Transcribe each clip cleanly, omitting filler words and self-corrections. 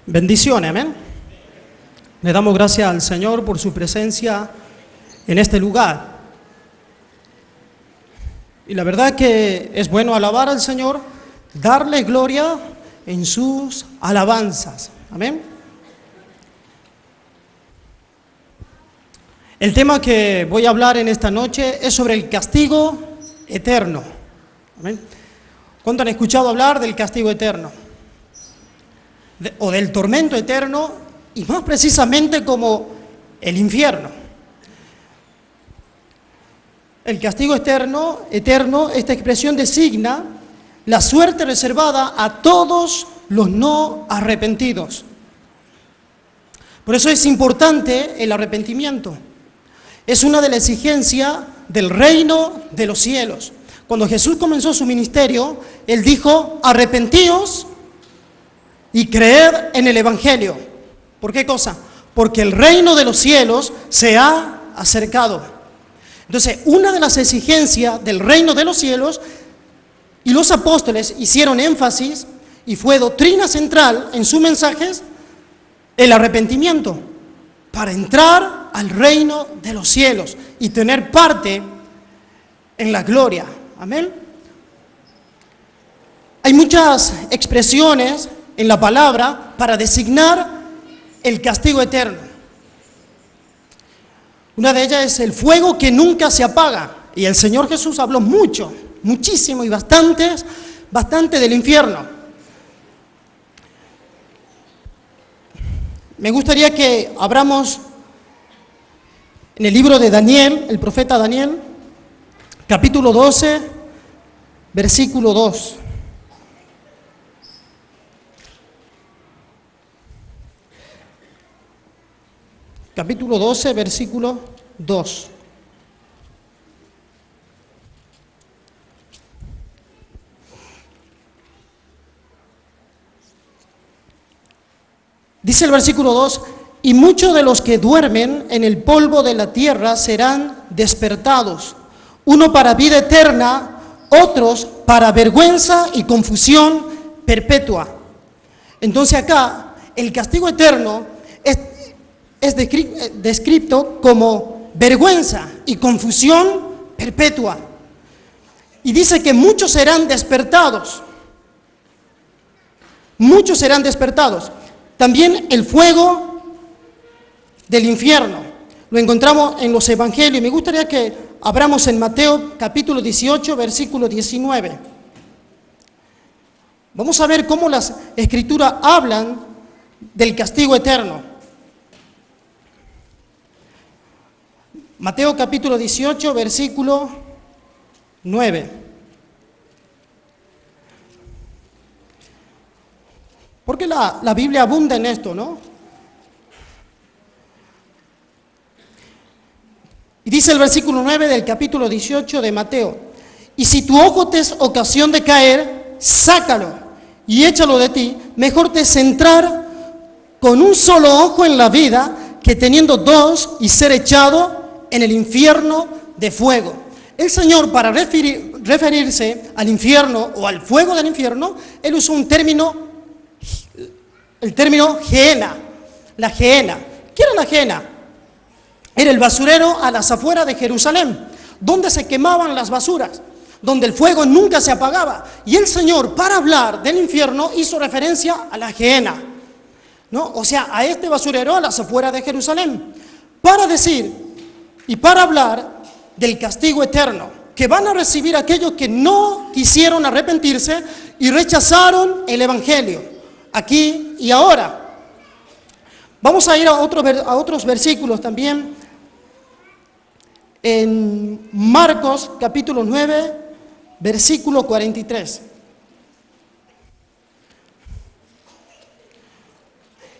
Bendiciones, amén. Le damos gracias al Señor por su presencia en este lugar. Y la verdad que es bueno alabar al Señor, darle gloria en sus alabanzas. Amén. El tema que voy a hablar en esta noche es sobre el castigo eterno. Amén. ¿Cuánto han escuchado hablar del castigo eterno? O del tormento eterno, y más precisamente como el infierno. El castigo eterno, esta expresión designa la suerte reservada a todos los no arrepentidos. Por eso es importante el arrepentimiento. Es una de las exigencias del reino de los cielos. Cuando Jesús comenzó su ministerio, Él dijo: arrepentíos y creed en el Evangelio. ¿Por qué cosa? Porque el reino de los cielos se ha acercado. Entonces, una de las exigencias del reino de los cielos, y los apóstoles hicieron énfasis, y fue doctrina central en sus mensajes, el arrepentimiento, para entrar al reino de los cielos y tener parte en la gloria. Amén. Hay muchas expresiones en la palabra para designar el castigo eterno. Una de ellas es el fuego que nunca se apaga. Y el Señor Jesús habló muchísimo y bastante del infierno. Me gustaría que abramos en el libro de Daniel, el profeta Daniel, capítulo 12, versículo 2. Capítulo 12, versículo 2. Dice el versículo 2: y muchos de los que duermen en el polvo de la tierra serán despertados, uno para vida eterna, otros para vergüenza y confusión perpetua. Entonces acá el castigo eterno es descrito como vergüenza y confusión perpetua. Y dice que muchos serán despertados. Muchos serán despertados. También el fuego del infierno lo encontramos en los evangelios. Me gustaría que abramos en Mateo capítulo 18, versículo 19. Vamos a ver cómo las escrituras hablan del castigo eterno. Mateo capítulo 18, versículo 9. Porque la Biblia abunda en esto, ¿no? Y dice el versículo 9 del capítulo 18 de Mateo: y si tu ojo te es ocasión de caer, sácalo y échalo de ti. Mejor te es entrar con un solo ojo en la vida que teniendo dos y ser echado en el infierno de fuego. El Señor, para referirse al infierno o al fuego del infierno, Él usó el término Gehenna, la Gehenna. ¿Qué era la Gehenna? Era el basurero a las afueras de Jerusalén, donde se quemaban las basuras, donde el fuego nunca se apagaba. Y el Señor, para hablar del infierno, hizo referencia a la Gehenna, ¿no? O sea, a este basurero a las afueras de Jerusalén, para decir y para hablar del castigo eterno que van a recibir aquellos que no quisieron arrepentirse y rechazaron el Evangelio, aquí y ahora. Vamos a ir a otros versículos también. En Marcos capítulo 9, versículo 43.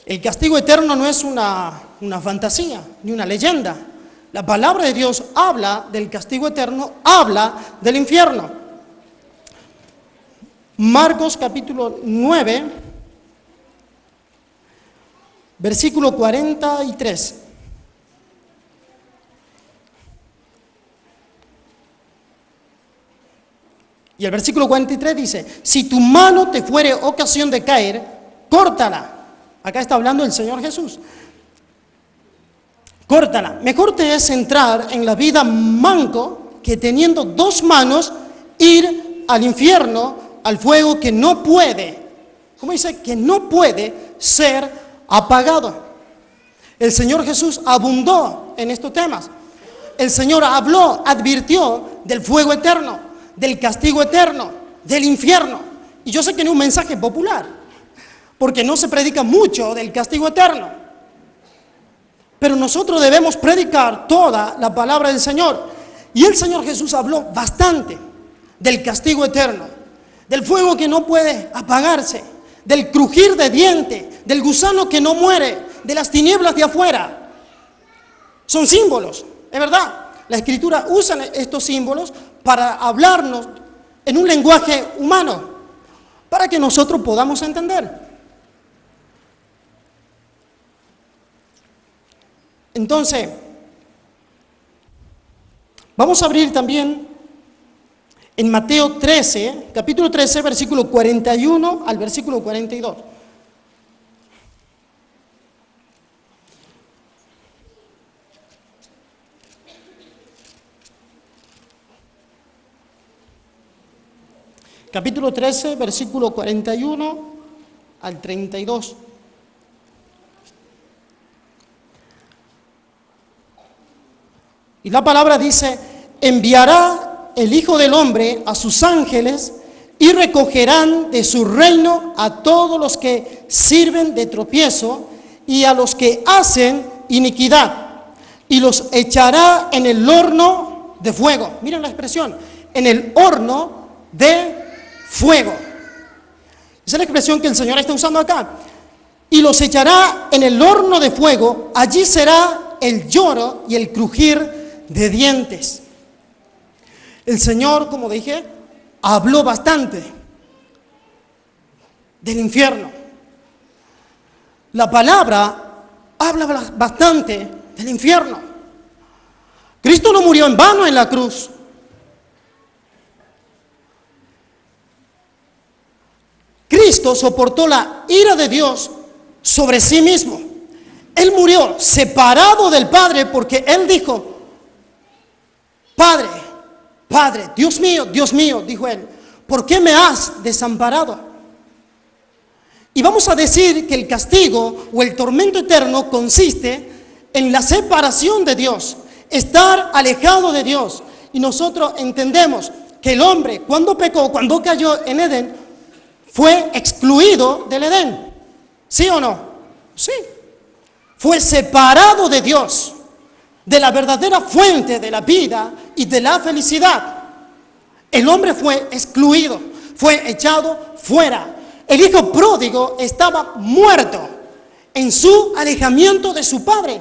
El castigo eterno no es una fantasía ni una leyenda. La palabra de Dios habla del castigo eterno, habla del infierno. Marcos capítulo 9, versículo 43. Y el versículo 43 dice: si tu mano te fuere ocasión de caer, córtala Acá está hablando el Señor Jesús. Córtala. Mejor te es entrar en la vida manco que teniendo dos manos ir al infierno, al fuego que no puede, ¿cómo dice? Que no puede ser apagado. El Señor Jesús abundó en estos temas. El Señor habló, advirtió del fuego eterno, del castigo eterno, del infierno. Y yo sé que no es un mensaje popular, porque no se predica mucho del castigo eterno. Pero nosotros debemos predicar toda la palabra del Señor. Y el Señor Jesús habló bastante del castigo eterno, del fuego que no puede apagarse, del crujir de diente, del gusano que no muere, de las tinieblas de afuera. Son símbolos, es verdad. La Escritura usa estos símbolos para hablarnos en un lenguaje humano, para que nosotros podamos entender. Entonces, vamos a abrir también en Mateo 13, capítulo 13, versículo 41 al versículo 42. Capítulo 13, versículo 41 al 32. Y la palabra dice: enviará el Hijo del Hombre a sus ángeles y recogerán de su reino a todos los que sirven de tropiezo y a los que hacen iniquidad, y los echará en el horno de fuego. Miren la expresión, en el horno de fuego. Esa es la expresión que el Señor está usando acá. Y los echará en el horno de fuego, allí será el lloro y el crujir de dientes. El Señor, como dije, habló bastante del infierno. La palabra habla bastante del infierno. Cristo no murió en vano en la cruz. Cristo soportó la ira de Dios sobre sí mismo. Él murió separado del Padre porque Él dijo: Padre, Padre, Dios mío, dijo Él, ¿por qué me has desamparado? Y vamos a decir que el castigo o el tormento eterno consiste en la separación de Dios, estar alejado de Dios. Y nosotros entendemos que el hombre, cuando pecó, cuando cayó en Edén, fue excluido del Edén. ¿Sí o no? Sí. Fue separado de Dios, de la verdadera fuente de la vida y de la felicidad. El hombre fue excluido, fue echado fuera. El hijo pródigo estaba muerto en su alejamiento de su padre.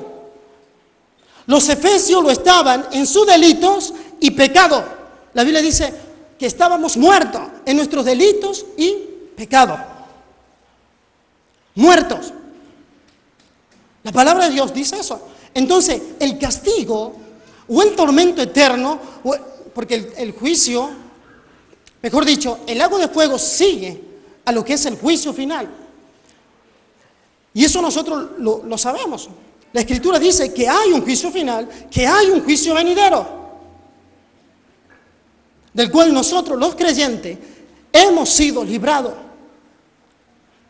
Los efesios lo estaban en sus delitos y pecado. La Biblia dice que estábamos muertos en nuestros delitos y pecado. Muertos. La palabra de Dios dice eso. Entonces, el castigo o el tormento eterno, porque el juicio, mejor dicho, el lago de fuego sigue a lo que es el juicio final. Y eso nosotros lo sabemos. La Escritura dice que hay un juicio final, que hay un juicio venidero, del cual nosotros, los creyentes, hemos sido librados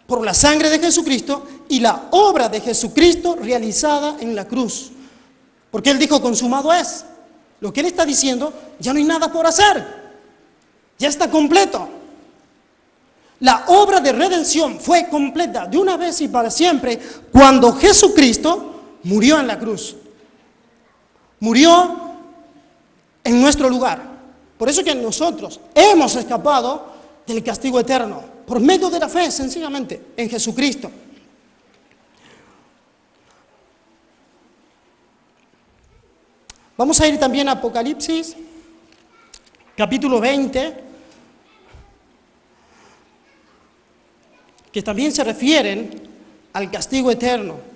por la sangre de Jesucristo y la obra de Jesucristo realizada en la cruz. Porque Él dijo: consumado es. Lo que Él está diciendo, ya no hay nada por hacer. Ya está completo. La obra de redención fue completa de una vez y para siempre cuando Jesucristo murió en la cruz. Murió en nuestro lugar. Por eso que nosotros hemos escapado del castigo eterno, por medio de la fe, sencillamente, en Jesucristo. Vamos a ir también a Apocalipsis, capítulo 20, que también se refieren al castigo eterno.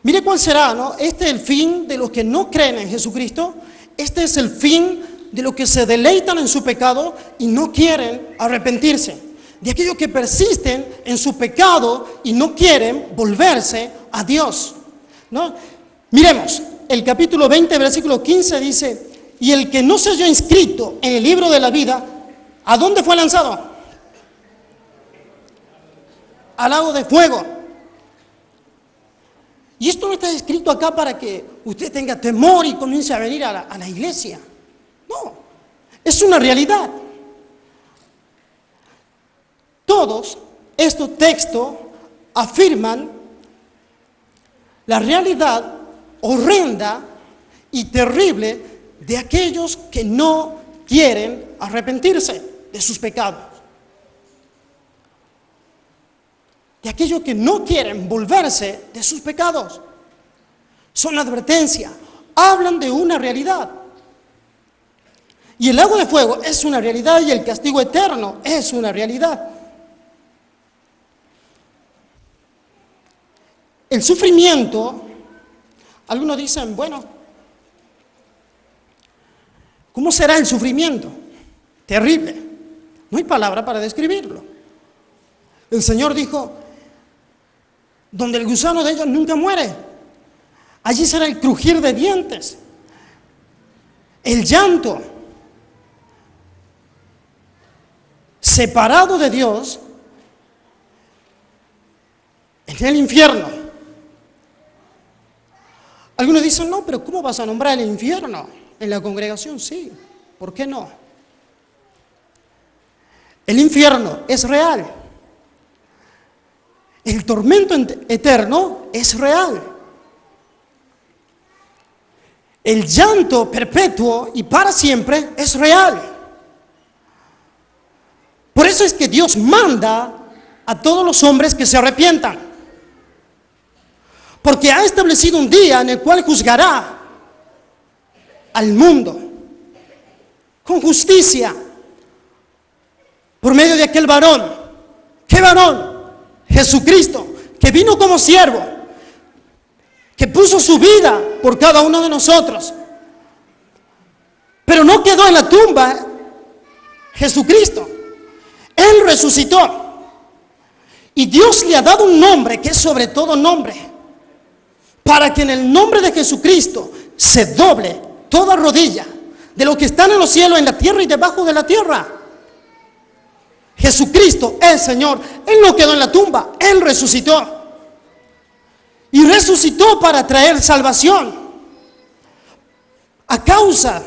Mire cuál será, ¿no? Este es el fin de los que no creen en Jesucristo. Este es el fin de los que se deleitan en su pecado y no quieren arrepentirse. De aquellos que persisten en su pecado y no quieren volverse a Dios, ¿no? Miremos, el capítulo 20, versículo 15 dice: y el que no se haya inscrito en el libro de la vida, ¿a dónde fue lanzado? Al lago de fuego. Y esto no está escrito acá para que usted tenga temor y comience a venir a la iglesia. No, es una realidad. Todos estos textos afirman la realidad horrenda y terrible de aquellos que no quieren arrepentirse de sus pecados. De aquellos que no quieren volverse de sus pecados. Son advertencias, hablan de una realidad. Y el lago de fuego es una realidad y el castigo eterno es una realidad. El sufrimiento, algunos dicen, bueno, ¿cómo será el sufrimiento? Terrible. No hay palabra para describirlo. El Señor dijo: donde el gusano de ellos nunca muere, allí será el crujir de dientes, el llanto. Separado de Dios en el infierno. Algunos dicen, no, pero ¿cómo vas a nombrar el infierno? En la congregación, sí, ¿por qué no? El infierno es real. El tormento eterno es real. El llanto perpetuo y para siempre es real. Por eso es que Dios manda a todos los hombres que se arrepientan. Porque ha establecido un día en el cual juzgará al mundo con justicia por medio de aquel varón. ¿Qué varón? Jesucristo, que vino como siervo, que puso su vida por cada uno de nosotros. Pero no quedó en la tumba Jesucristo. Él resucitó. Y Dios le ha dado un nombre que es sobre todo nombre, para que en el nombre de Jesucristo se doble toda rodilla de los que están en los cielos, en la tierra y debajo de la tierra. Jesucristo, el Señor, Él no quedó en la tumba, Él resucitó. Y resucitó para traer salvación. A causa,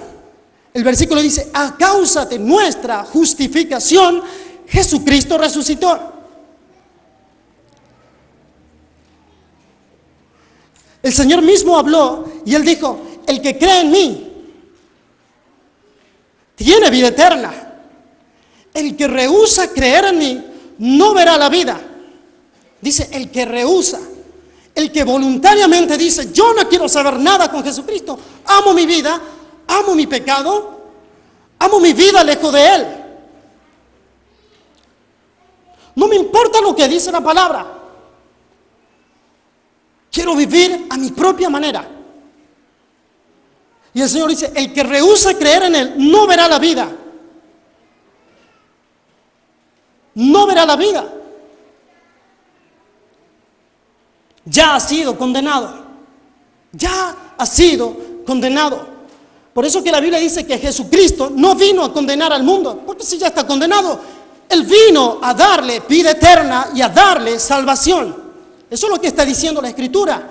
el versículo dice, a causa de nuestra justificación, Jesucristo resucitó. El Señor mismo habló y Él dijo, el que cree en mí tiene vida eterna. El que rehúsa creer en mí no verá la vida. Dice, el que rehúsa, el que voluntariamente dice, yo no quiero saber nada con Jesucristo, amo mi vida, amo mi pecado, amo mi vida lejos de Él. No me importa lo que dice la palabra. Quiero vivir a mi propia manera. Y el Señor dice, el que rehúsa creer en Él no verá la vida. No verá la vida. Ya ha sido condenado. Ya ha sido condenado. Por eso que la Biblia dice que Jesucristo no vino a condenar al mundo, porque si ya está condenado, Él vino a darle vida eterna y a darle salvación. Eso es lo que está diciendo la Escritura.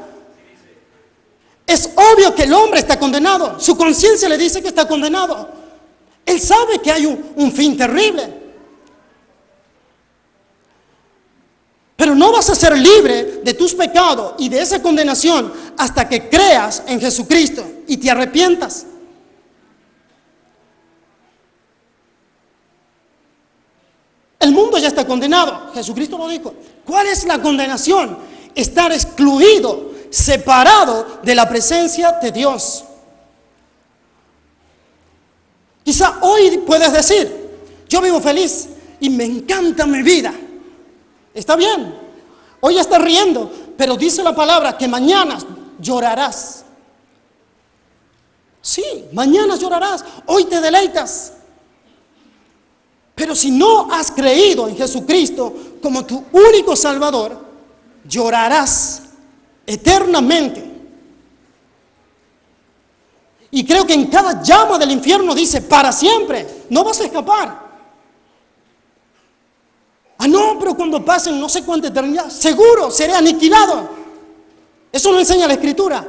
Es obvio que el hombre está condenado. Su conciencia le dice que está condenado. Él sabe que hay un fin terrible. Pero no vas a ser libre de tus pecados y de esa condenación hasta que creas en Jesucristo y te arrepientas. El mundo ya está condenado. Jesucristo lo dijo. ¿Cuál es la condenación? Estar excluido, separado de la presencia de Dios. Quizá hoy puedes decir, yo vivo feliz y me encanta mi vida. Está bien, hoy estás riendo, pero dice la palabra que mañana llorarás. Sí, mañana llorarás, hoy te deleitas. Pero si no has creído en Jesucristo como tu único Salvador, llorarás eternamente. Y creo que en cada llama del infierno dice, para siempre, no vas a escapar. Ah, no, pero cuando pasen no sé cuánta eternidad, seguro seré aniquilado. Eso lo enseña la Escritura.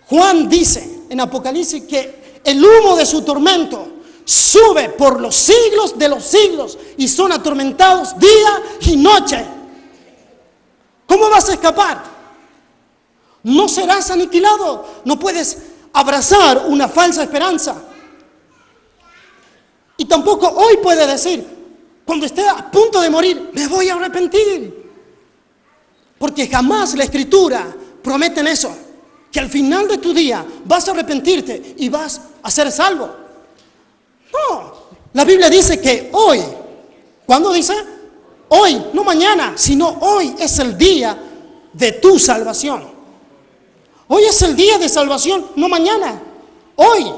Juan dice en Apocalipsis que el humo de su tormento sube por los siglos de los siglos y son atormentados día y noche. ¿Cómo vas a escapar? No serás aniquilado. No puedes abrazar una falsa esperanza. Y tampoco hoy puedes decir, cuando esté a punto de morir, me voy a arrepentir. Porque jamás la Escritura promete eso, que al final de tu día vas a arrepentirte y vas a ser salvo. No, la Biblia dice que hoy, ¿cuándo dice? Hoy, no mañana, sino hoy es el día de tu salvación. Hoy es el día de salvación, no mañana, hoy.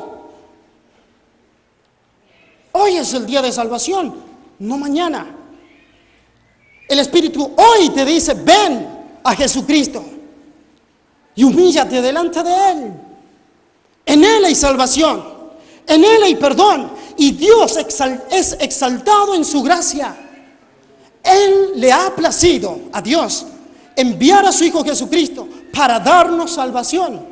Hoy es el día de salvación, no mañana. El Espíritu hoy te dice, ven a Jesucristo y humíllate delante de Él. En Él hay salvación, en Él hay perdón. Y Dios es exaltado en su gracia. Él le ha placido a Dios enviar a su Hijo Jesucristo para darnos salvación.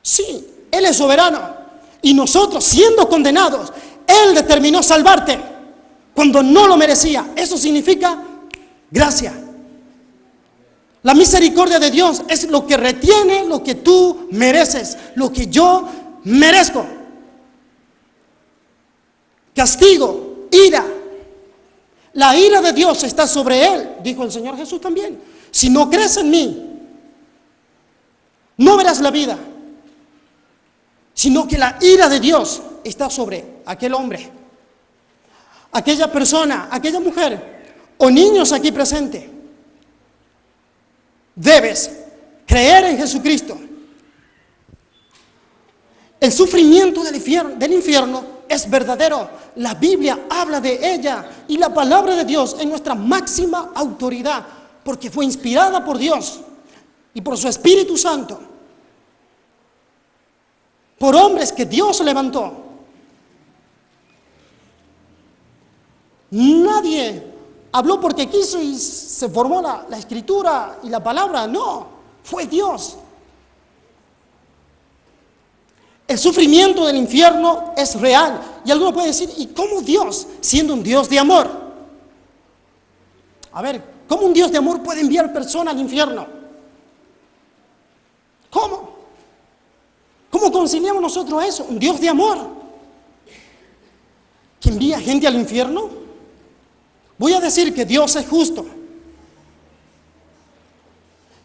Sí, Él es soberano. Y nosotros, siendo condenados, Él determinó salvarte cuando no lo merecía. Eso significa gracia. La misericordia de Dios es lo que retiene lo que tú mereces, lo que yo merezco. Castigo, ira. La ira de Dios está sobre él, dijo el Señor Jesús también. Si no crees en mí, no verás la vida, sino que la ira de Dios está sobre aquel hombre, aquella persona, aquella mujer o niños aquí presentes. Debes creer en Jesucristo. El sufrimiento del infierno es verdadero. La Biblia habla de ella y la palabra de Dios es nuestra máxima autoridad porque fue inspirada por Dios y por su Espíritu Santo, por hombres que Dios levantó. Nadie habló porque quiso y se formó la Escritura y la palabra. No, fue Dios. El sufrimiento del infierno es real. Y alguno puede decir, ¿y cómo Dios, siendo un Dios de amor? A ver, ¿cómo un Dios de amor puede enviar personas al infierno? ¿Cómo? ¿Cómo conciliamos nosotros eso? Un Dios de amor que envía gente al infierno. Voy a decir que Dios es justo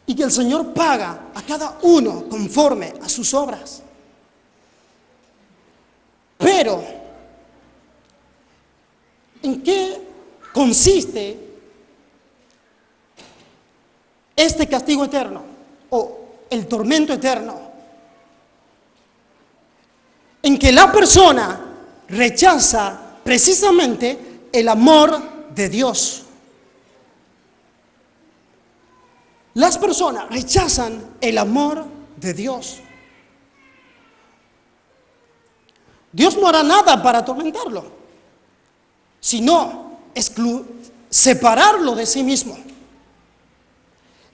y que el Señor paga a cada uno conforme a sus obras. Pero, ¿en qué consiste este castigo eterno o el tormento eterno? En que la persona rechaza precisamente el amor de Dios. Las personas rechazan el amor de Dios. Dios no hará nada para atormentarlo, sino separarlo de sí mismo.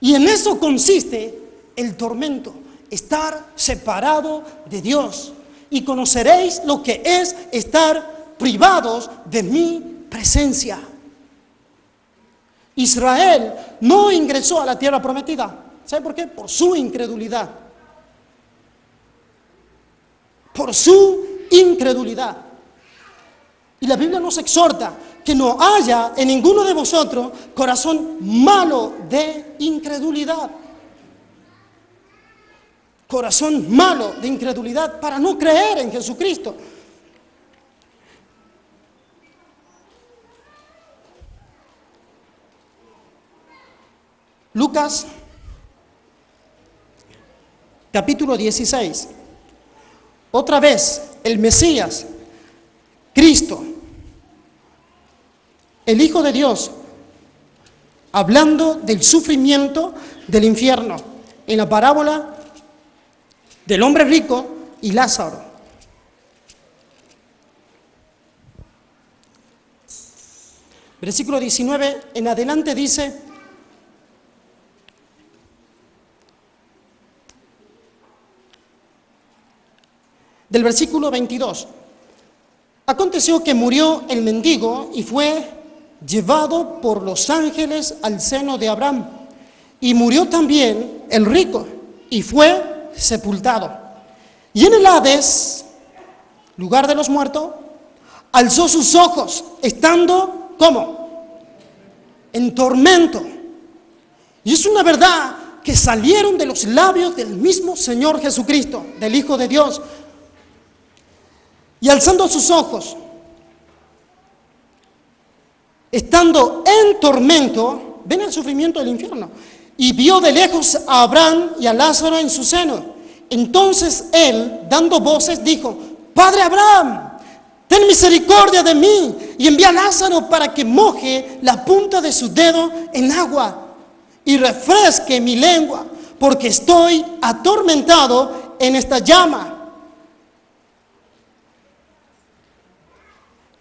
Y en eso consiste el tormento, estar separado de Dios. Y conoceréis lo que es estar privados de mi presencia. Israel no ingresó a la tierra prometida. ¿Sabe por qué? Por su incredulidad. Por su incredulidad. Y la Biblia nos exhorta que no haya en ninguno de vosotros corazón malo de incredulidad. Corazón malo de incredulidad para no creer en Jesucristo. Lucas capítulo 16. Otra vez, el Mesías, Cristo, el Hijo de Dios, hablando del sufrimiento del infierno, en la parábola del hombre rico y Lázaro. Versículo 19 en adelante dice: del versículo 22, aconteció que murió el mendigo y fue llevado por los ángeles al seno de Abraham, y murió también el rico y fue sepultado. Y en el Hades, lugar de los muertos, alzó sus ojos, estando, ¿cómo? En tormento. Y es una verdad que salieron de los labios del mismo Señor Jesucristo, del Hijo de Dios. Y alzando sus ojos, estando en tormento, ven el sufrimiento del infierno, y vio de lejos a Abraham y a Lázaro en su seno. Entonces él, dando voces, dijo: Padre Abraham, ten misericordia de mí, y envía a Lázaro para que moje la punta de su dedo en agua y refresque mi lengua, porque estoy atormentado en esta llama.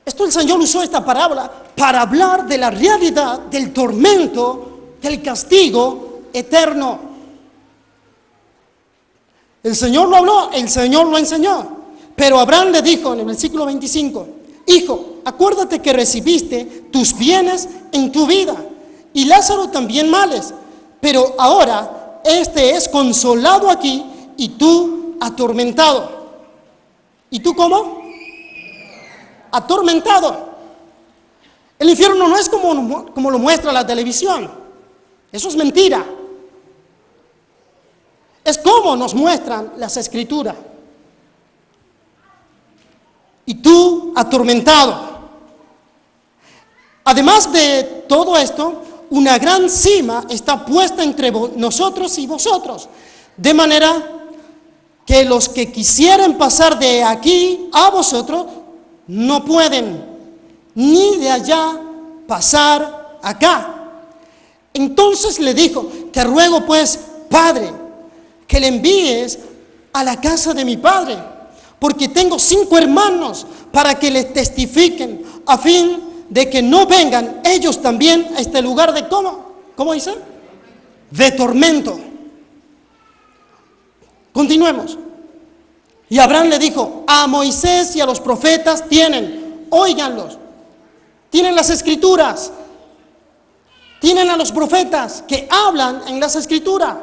Esto el Señor usó esta parábola para hablar de la realidad del tormento, del castigo eterno. El Señor lo habló, el Señor lo enseñó. Pero Abraham le dijo en el versículo 25: Hijo, acuérdate que recibiste tus bienes en tu vida, y Lázaro también males, pero ahora este es consolado aquí y tú atormentado. ¿Y tú cómo? Atormentado. El infierno no es como lo muestra la televisión. Eso es mentira. Es como nos muestran las Escrituras. Y tú atormentado. Además de todo esto, una gran cima está puesta entre nosotros y vosotros, de manera que los que quisieren pasar de aquí a vosotros no pueden, ni de allá pasar acá. Entonces le dijo: Te ruego pues, Padre, que le envíes a la casa de mi padre, porque tengo 5 hermanos, para que les testifiquen, a fin de que no vengan ellos también a este lugar de, ¿cómo dice? De tormento. Continuemos. Y Abraham le dijo: a Moisés y a los profetas tienen, óiganlos, tienen las Escrituras, tienen a los profetas que hablan en las Escrituras.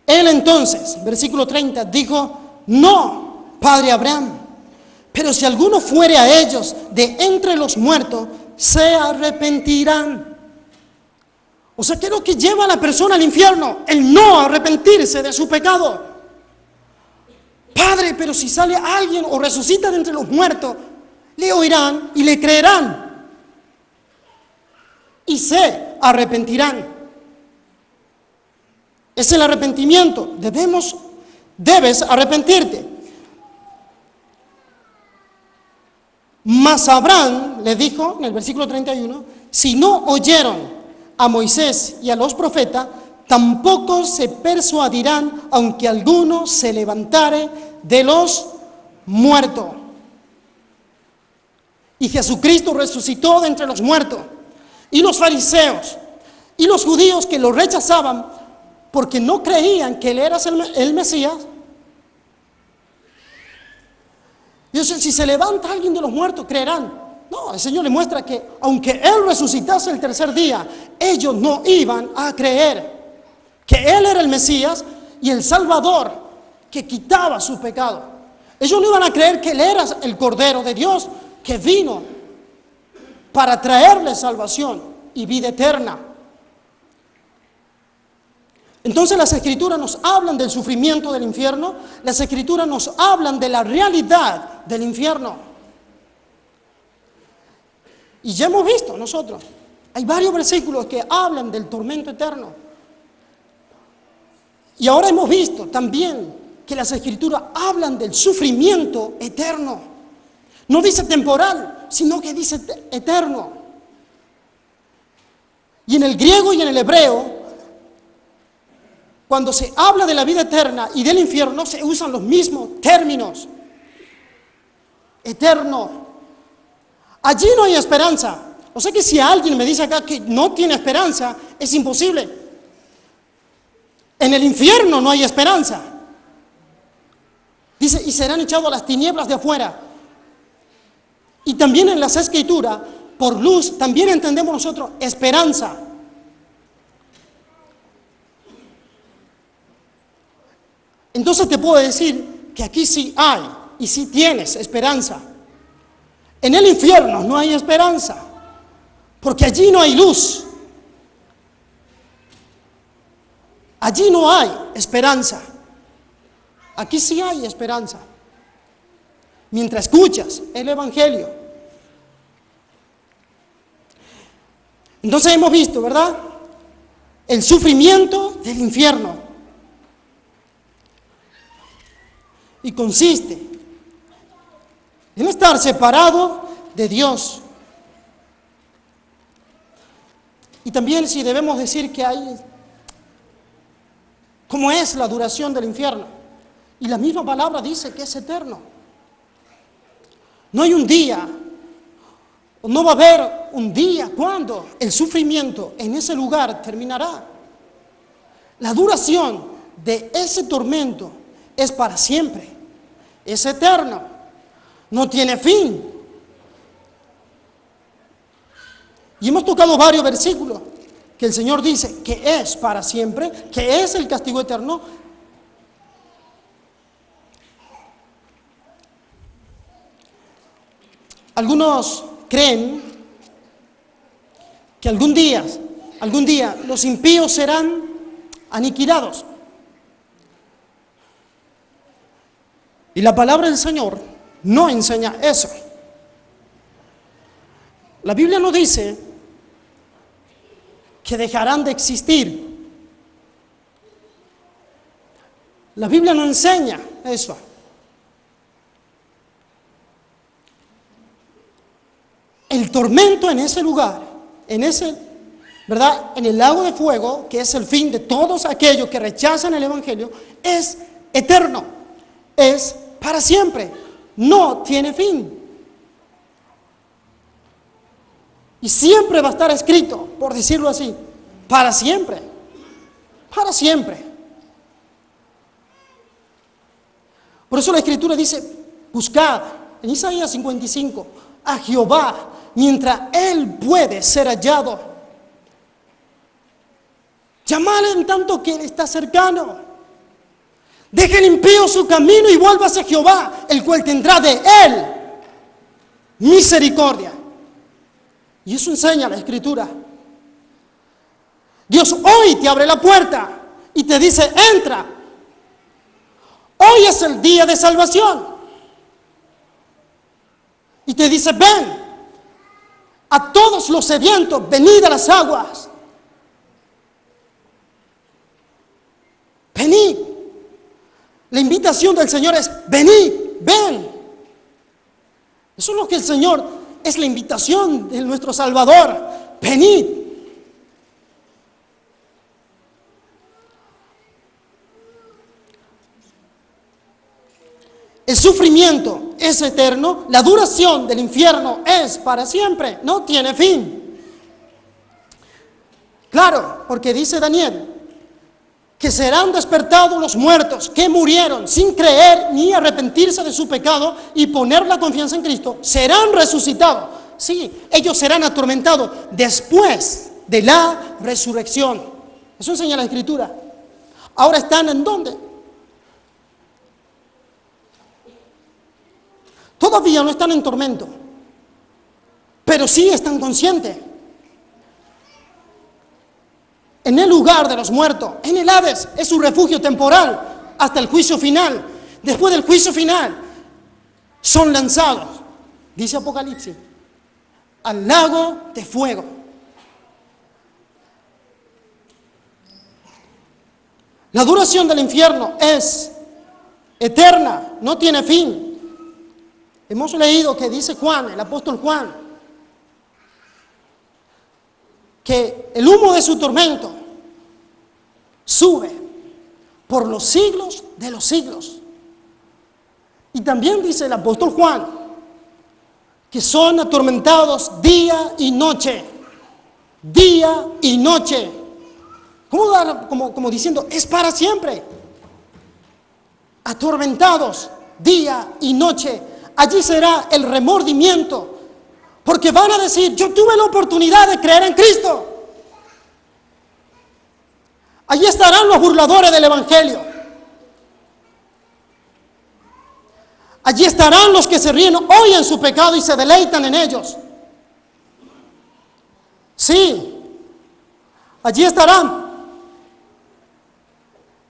Él entonces, versículo 30, dijo: No, padre Abraham, pero si alguno fuere a ellos de entre los muertos, se arrepentirán. O sea, ¿qué es lo que lleva a la persona al infierno? El no arrepentirse de su pecado. Padre, pero si sale alguien o resucita de entre los muertos, le oirán y le creerán. Y se arrepentirán. Es el arrepentimiento. Debes arrepentirte. Mas Abraham le dijo en el versículo 31, si no oyeron a Moisés y a los profetas, tampoco se persuadirán, aunque alguno se levantare de los muertos. Y Jesucristo resucitó de entre los muertos. Y los fariseos y los judíos que lo rechazaban porque no creían que él era el Mesías, Dios, si se levanta alguien de los muertos, creerán. No, el Señor le muestra que aunque Él resucitase el tercer día, ellos no iban a creer que Él era el Mesías y el Salvador que quitaba su pecado. Ellos no iban a creer que Él era el Cordero de Dios que vino para traerles salvación y vida eterna. Entonces las Escrituras nos hablan del sufrimiento del infierno, las Escrituras nos hablan de la realidad del infierno. Y ya hemos visto nosotros Hay varios versículos que hablan del tormento eterno. Y ahora hemos visto también que las Escrituras hablan del sufrimiento eterno. No dice temporal, sino que dice eterno. Y en el griego y en el hebreo, cuando se habla de la vida eterna y del infierno, se usan los mismos términos. Eterno. Allí no hay esperanza. O sea que si alguien me dice acá que no tiene esperanza, es imposible. En el infierno no hay esperanza. Dice, y serán echados a las tinieblas de afuera. Y también en las Escrituras, por luz, también entendemos nosotros esperanza. Entonces te puedo decir que aquí sí hay y sí tienes esperanza. En el infierno no hay esperanza, porque allí no hay luz. Allí no hay esperanza. Aquí sí hay esperanza. Mientras escuchas el Evangelio. Entonces hemos visto, ¿verdad? El sufrimiento del infierno. Y consiste en estar separado de Dios. Y también si debemos decir que hay, ¿cómo es la duración del infierno? Y la misma palabra dice que es eterno. No hay un día, no va a haber un día cuando el sufrimiento en ese lugar terminará. La duración de ese tormento es para siempre, es eterno, no tiene fin. Y hemos tocado varios versículos que el Señor dice que es para siempre, que es el castigo eterno. Algunos creen que algún día los impíos serán aniquilados. Y la palabra del Señor no enseña eso. La Biblia no dice que dejarán de existir. La Biblia no enseña eso. El tormento en ese lugar, ¿verdad? En el lago de fuego, que es el fin de todos aquellos que rechazan el Evangelio, es eterno, es para siempre, no tiene fin. Y siempre va a estar escrito, por decirlo así, para siempre, para siempre. Por eso la Escritura dice, buscad, en Isaías 55, a Jehová, mientras Él puede ser hallado. Llamadle en tanto que Él está cercano. Deje el impío su camino y vuélvase a Jehová, el cual tendrá de Él misericordia. Y eso enseña la Escritura. Dios hoy te abre la puerta y te dice, entra. Hoy es el día de salvación. Y te dice, ven. A todos los sedientos, venid a las aguas. Venid. La invitación del Señor es, venid, ven. Eso es lo que el Señor, es la invitación de nuestro Salvador. Venid. El sufrimiento es eterno, la duración del infierno es para siempre, no tiene fin. Claro, porque dice Daniel, que serán despertados los muertos que murieron sin creer ni arrepentirse de su pecado y poner la confianza en Cristo, serán resucitados. Sí, ellos serán atormentados después de la resurrección. Eso enseña la Escritura. Ahora están ¿en dónde? Todavía no están en tormento, pero sí están conscientes. En el lugar de los muertos, en el Hades, es su refugio temporal hasta el juicio final. Después del juicio final, son lanzados, dice Apocalipsis, al lago de fuego. La duración del infierno es eterna, no tiene fin. Hemos leído que dice Juan, el apóstol Juan, que el humo de su tormento sube por los siglos de los siglos. Y también dice el apóstol Juan que son atormentados día y noche, día y noche. Como diciendo, es para siempre. Atormentados día y noche. Allí será el remordimiento, porque van a decir, yo tuve la oportunidad de creer en Cristo. Allí estarán los burladores del Evangelio. Allí estarán los que se ríen hoy en su pecado y se deleitan en ellos. Sí, allí estarán.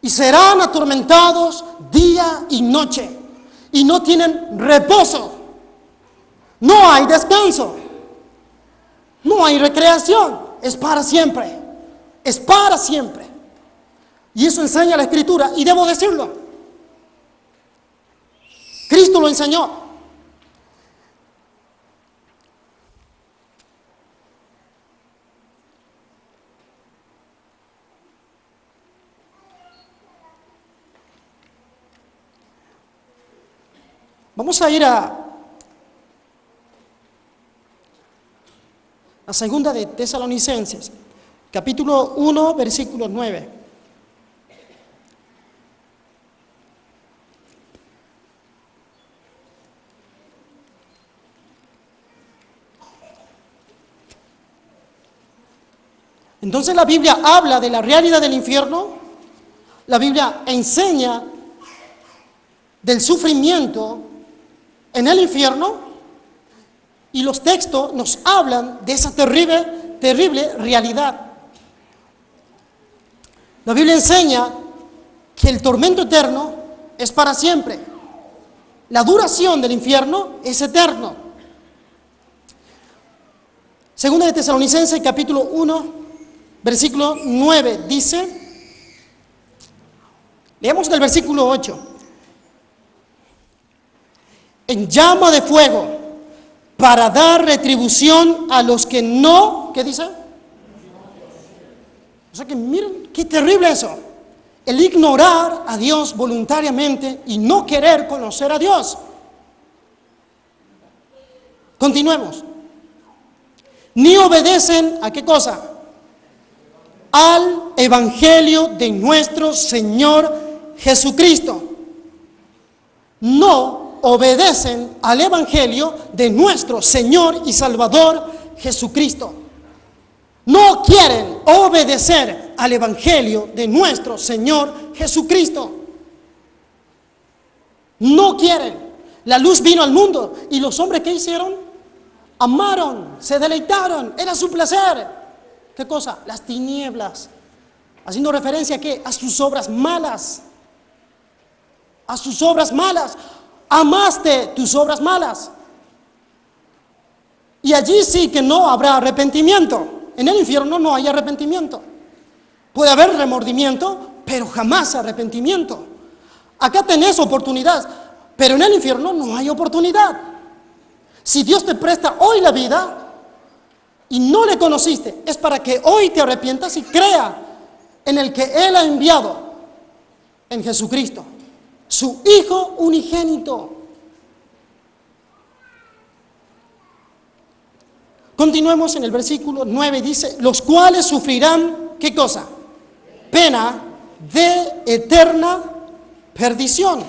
Y serán atormentados día y noche. Y no tienen reposo. No hay descanso. No hay recreación. Es para siempre. Es para siempre. Y eso enseña la Escritura. Y debo decirlo. Cristo lo enseñó. Vamos a ir a la segunda de Tesalonicenses, capítulo 1, versículo 9. Entonces la Biblia habla de la realidad del infierno, la Biblia enseña del sufrimiento en el infierno, y los textos nos hablan de esa terrible realidad. La Biblia enseña que el tormento eterno es para siempre. La duración del infierno es eterno. Segunda de Tesalonicenses, capítulo 1, versículo 9, dice, leemos del versículo 8. En llama de fuego, para dar retribución a los que no, ¿qué dice? O sea que miren, qué terrible eso. El ignorar a Dios voluntariamente y no querer conocer a Dios. Continuemos. Ni obedecen, ¿a qué cosa? Al Evangelio de nuestro Señor Jesucristo. No obedecen al Evangelio de nuestro Señor y Salvador Jesucristo. No quieren obedecer al Evangelio de nuestro Señor Jesucristo. No quieren. La luz vino al mundo y los hombres, ¿qué hicieron? Amaron, se deleitaron, era su placer. ¿Qué cosa? Las tinieblas. Haciendo referencia ¿a qué? A sus obras malas. A sus obras malas. Amaste tus obras malas. Y allí sí que no habrá arrepentimiento. En el infierno no hay arrepentimiento. Puede haber remordimiento, pero jamás arrepentimiento. Acá tenés oportunidad, pero en el infierno no hay oportunidad. Si Dios te presta hoy la vida y no le conociste, es para que hoy te arrepientas y crea en el que Él ha enviado, en Jesucristo, su Hijo unigénito. Continuemos en el versículo 9, dice, los cuales sufrirán, ¿qué cosa? Pena de eterna perdición,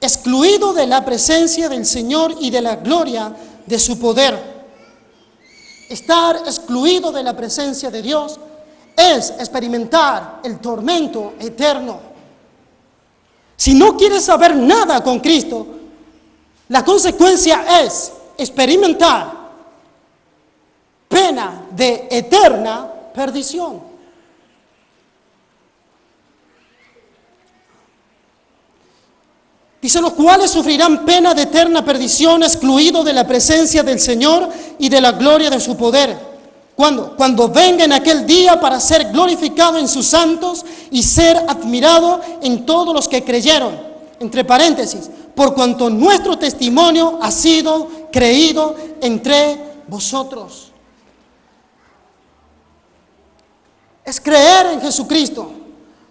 excluido de la presencia del Señor y de la gloria de su poder. Estar excluido de la presencia de Dios es experimentar el tormento eterno. Si no quieres saber nada con Cristo, la consecuencia es experimentar pena de eterna perdición. Dice, los cuales sufrirán pena de eterna perdición, excluido de la presencia del Señor y de la gloria de su poder. ¿Cuándo? Cuando venga en aquel día para ser glorificado en sus santos y ser admirado en todos los que creyeron. Entre paréntesis, por cuanto nuestro testimonio ha sido creído entre vosotros. Es creer en Jesucristo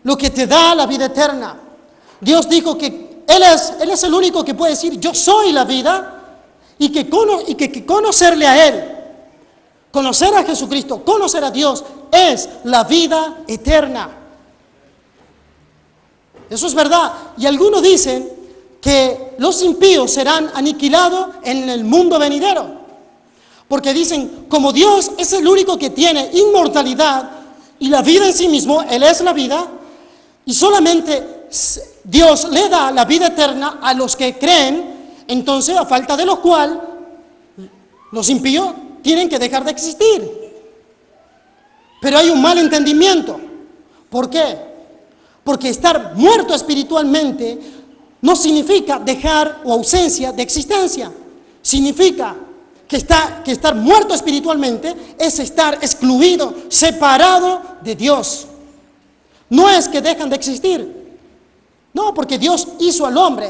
lo que te da la vida eterna. Dios dijo que Él es el único que puede decir, yo soy la vida, y que conocerle a Él, conocer a Jesucristo, conocer a Dios, es la vida eterna. Eso es verdad. Y algunos dicen que los impíos serán aniquilados en el mundo venidero. Porque dicen, como Dios es el único que tiene inmortalidad y la vida en sí mismo, Él es la vida, y solamente Dios le da la vida eterna a los que creen, entonces a falta de lo cual los impíos tienen que dejar de existir. Pero hay un mal entendimiento. ¿Por qué? Porque estar muerto espiritualmente no significa dejar o ausencia de existencia. Significa que estar muerto espiritualmente es estar excluido, separado de Dios. No es que dejan de existir. No, porque Dios hizo al hombre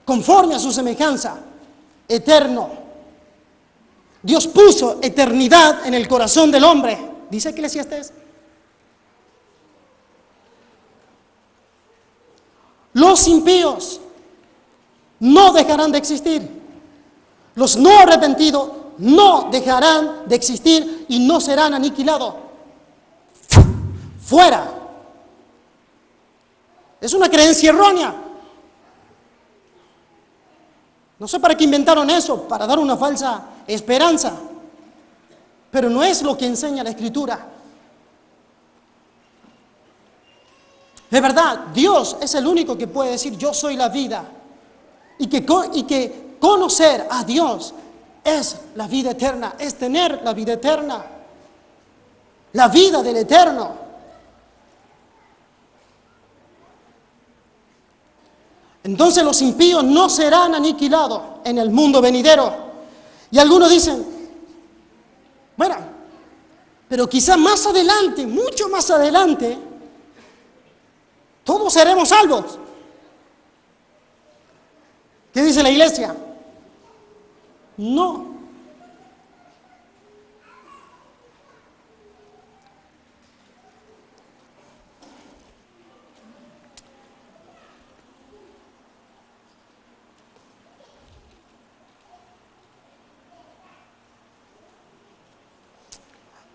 conforme a su semejanza, eterno. Dios puso eternidad en el corazón del hombre. Dice Eclesiastés. Los impíos no dejarán de existir. Los no arrepentidos no dejarán de existir y no serán aniquilados. Fuera. Es una creencia errónea. No sé para qué inventaron eso, para dar una falsa esperanza. Pero no es lo que enseña la Escritura. De verdad, Dios es el único que puede decir, yo soy la vida. Y que conocer a Dios es la vida eterna, es tener la vida eterna. La vida del eterno. Entonces los impíos no serán aniquilados en el mundo venidero. Y algunos dicen, bueno, pero quizás más adelante, mucho más adelante, todos seremos salvos. ¿Qué dice la iglesia? No.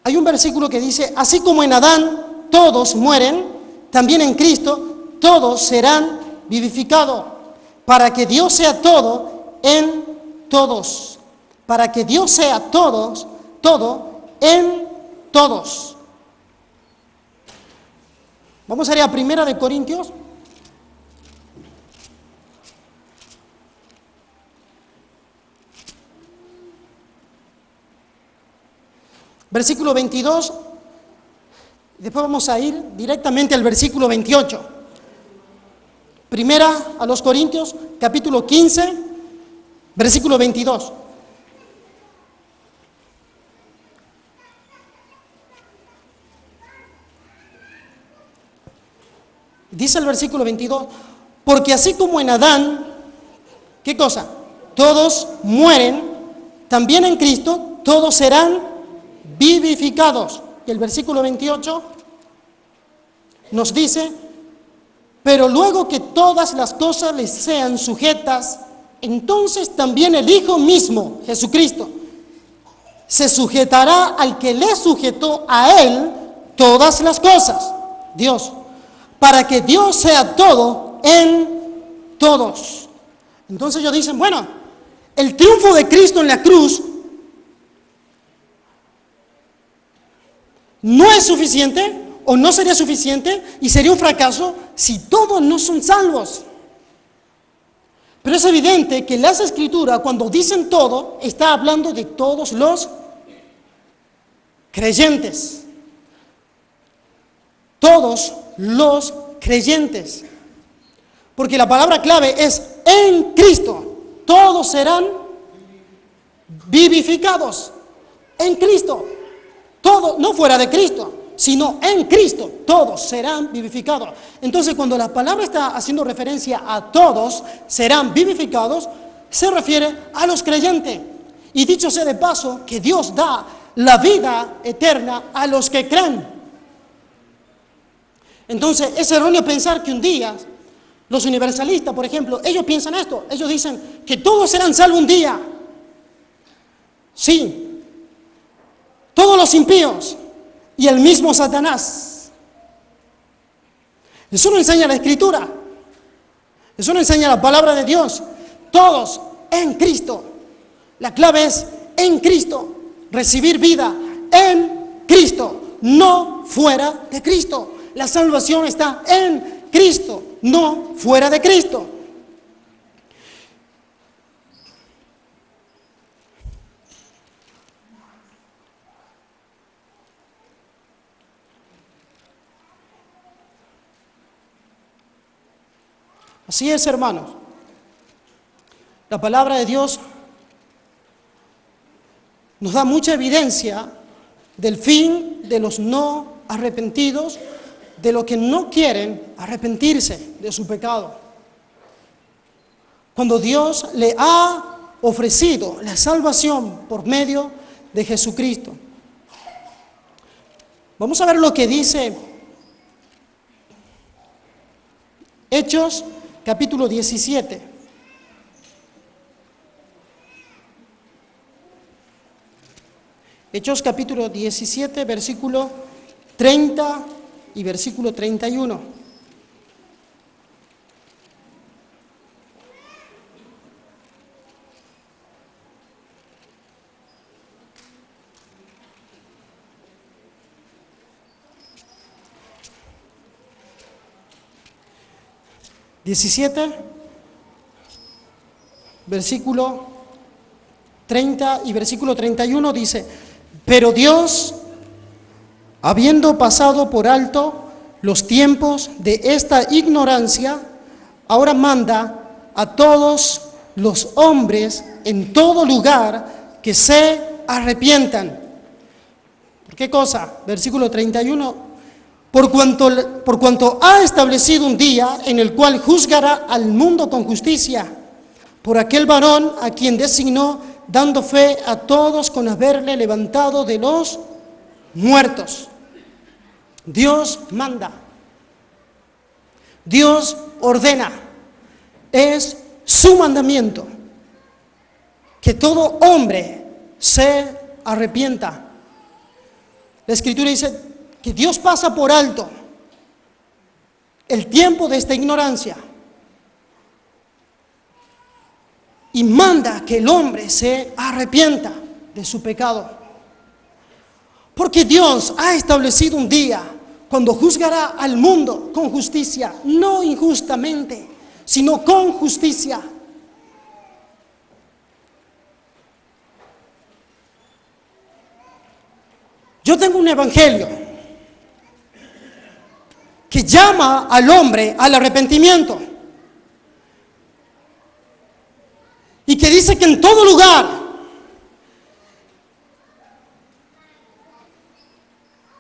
Hay un versículo que dice, así como en Adán todos mueren, también en Cristo todos serán vivificados, para que Dios sea todo en todos, para que Dios sea todo en todos. Vamos a ir a 1 Corintios. Versículo 22, después vamos a ir directamente al versículo 28. Primera a los Corintios, capítulo 15, versículo 22. Dice el versículo 22, porque así como en Adán, ¿qué cosa? Todos mueren, también en Cristo todos serán vivificados. Y el versículo 28 nos dice, pero luego que todas las cosas les sean sujetas, entonces también el Hijo mismo, Jesucristo, se sujetará al que le sujetó a Él todas las cosas, Dios, para que Dios sea todo en todos. Entonces ellos dicen, bueno, el triunfo de Cristo en la cruz no es suficiente o no sería suficiente y sería un fracaso si todos no son salvos. Pero es evidente que las Escrituras, cuando dicen todo, está hablando de todos los creyentes. Todos los creyentes. Porque la palabra clave es en Cristo. Todos serán vivificados en Cristo. Todos, no fuera de Cristo, sino en Cristo, todos serán vivificados. Entonces, cuando la palabra está haciendo referencia a todos serán vivificados, se refiere a los creyentes. Y dicho sea de paso, que Dios da la vida eterna a los que creen. Entonces, es erróneo pensar que un día, los universalistas, por ejemplo, ellos piensan esto, ellos dicen que todos serán salvos un día. Sí, todos los impíos y el mismo Satanás. Eso no enseña la Escritura, eso no enseña la palabra de Dios. Todos en Cristo. La clave es en Cristo, recibir vida en Cristo, no fuera de Cristo. La salvación está en Cristo, no fuera de Cristo. Así es, hermanos. La palabra de Dios nos da mucha evidencia del fin de los no arrepentidos, de los que no quieren arrepentirse de su pecado. Cuando Dios le ha ofrecido la salvación por medio de Jesucristo. Vamos a ver lo que dice Hechos capítulo 17. Hechos capítulo 17, versículo 30 y versículo 31. Versículo 30 y versículo 31 dice: pero Dios, habiendo pasado por alto los tiempos de esta ignorancia, ahora manda a todos los hombres en todo lugar que se arrepientan. ¿Por qué cosa? Versículo 31. Por cuanto ha establecido un día en el cual juzgará al mundo con justicia, por aquel varón a quien designó, dando fe a todos con haberle levantado de los muertos. Dios manda, Dios ordena, es su mandamiento que todo hombre se arrepienta. La Escritura dice que Dios pasa por alto el tiempo de esta ignorancia y manda que el hombre se arrepienta de su pecado. Porque Dios ha establecido un día cuando juzgará al mundo con justicia, no injustamente, sino con justicia. Yo tengo un evangelio que llama al hombre al arrepentimiento. Y que dice que en todo lugar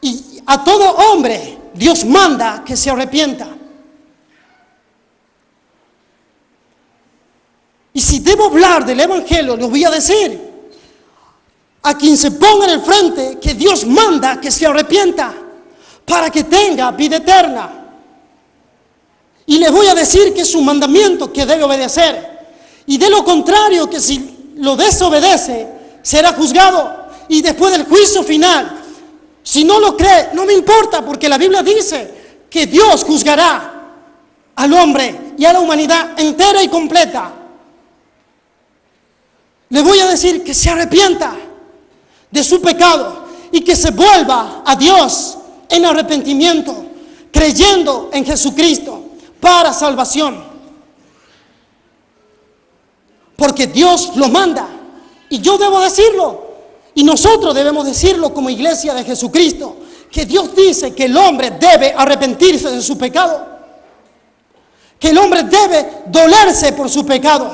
y a todo hombre Dios manda que se arrepienta. Y si debo hablar del evangelio, les voy a decir a quien se ponga en el frente que Dios manda que se arrepienta para que tenga vida eterna. Y les voy a decir que es un mandamiento que debe obedecer. Y de lo contrario, que si lo desobedece, será juzgado. Y después del juicio final, si no lo cree, no me importa, porque la Biblia dice que Dios juzgará al hombre y a la humanidad entera y completa. Le voy a decir que se arrepienta de su pecado y que se vuelva a Dios en arrepentimiento, creyendo en Jesucristo para salvación. Porque Dios lo manda y yo debo decirlo y nosotros debemos decirlo como iglesia de Jesucristo, que Dios dice que el hombre debe arrepentirse de su pecado, que el hombre debe dolerse por su pecado.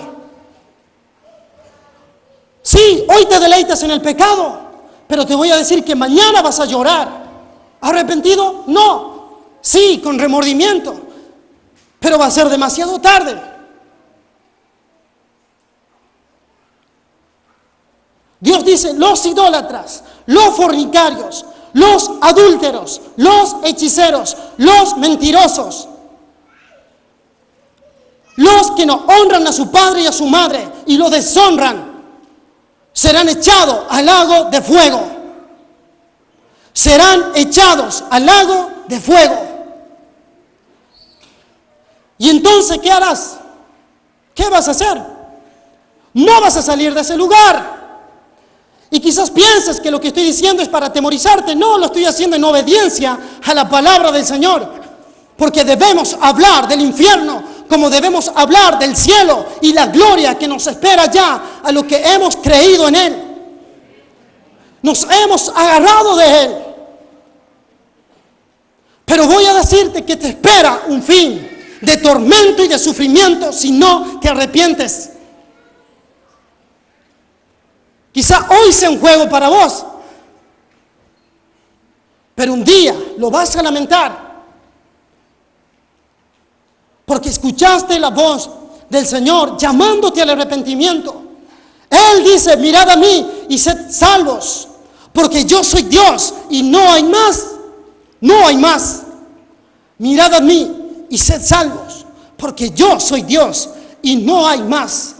Sí, hoy te deleitas en el pecado, Pero te voy a decir que mañana vas a llorar. ¿Arrepentido? No. Sí, con remordimiento. Pero va a ser demasiado tarde. Dios dice, los idólatras, los fornicarios, los adúlteros, los hechiceros, los mentirosos, los que no honran a su padre y a su madre y lo deshonran, serán echados al lago de fuego. Serán echados al lago de fuego. Y entonces, ¿qué harás? ¿Qué vas a hacer? No vas a salir de ese lugar. Y quizás pienses que lo que estoy diciendo es para atemorizarte. No, lo estoy haciendo en obediencia a la palabra del Señor. Porque debemos hablar del infierno como debemos hablar del cielo y la gloria que nos espera ya a lo que hemos creído en Él. Nos hemos agarrado de Él. Pero voy a decirte que te espera un fin de tormento y de sufrimiento si no te arrepientes. Quizá hoy sea un juego para vos, pero un día lo vas a lamentar. Porque escuchaste la voz del Señor llamándote al arrepentimiento. Él dice, mirad a mí y sed salvos, porque yo soy Dios y no hay más. No hay más. Mirad a mí y sed salvos, porque yo soy Dios y no hay más.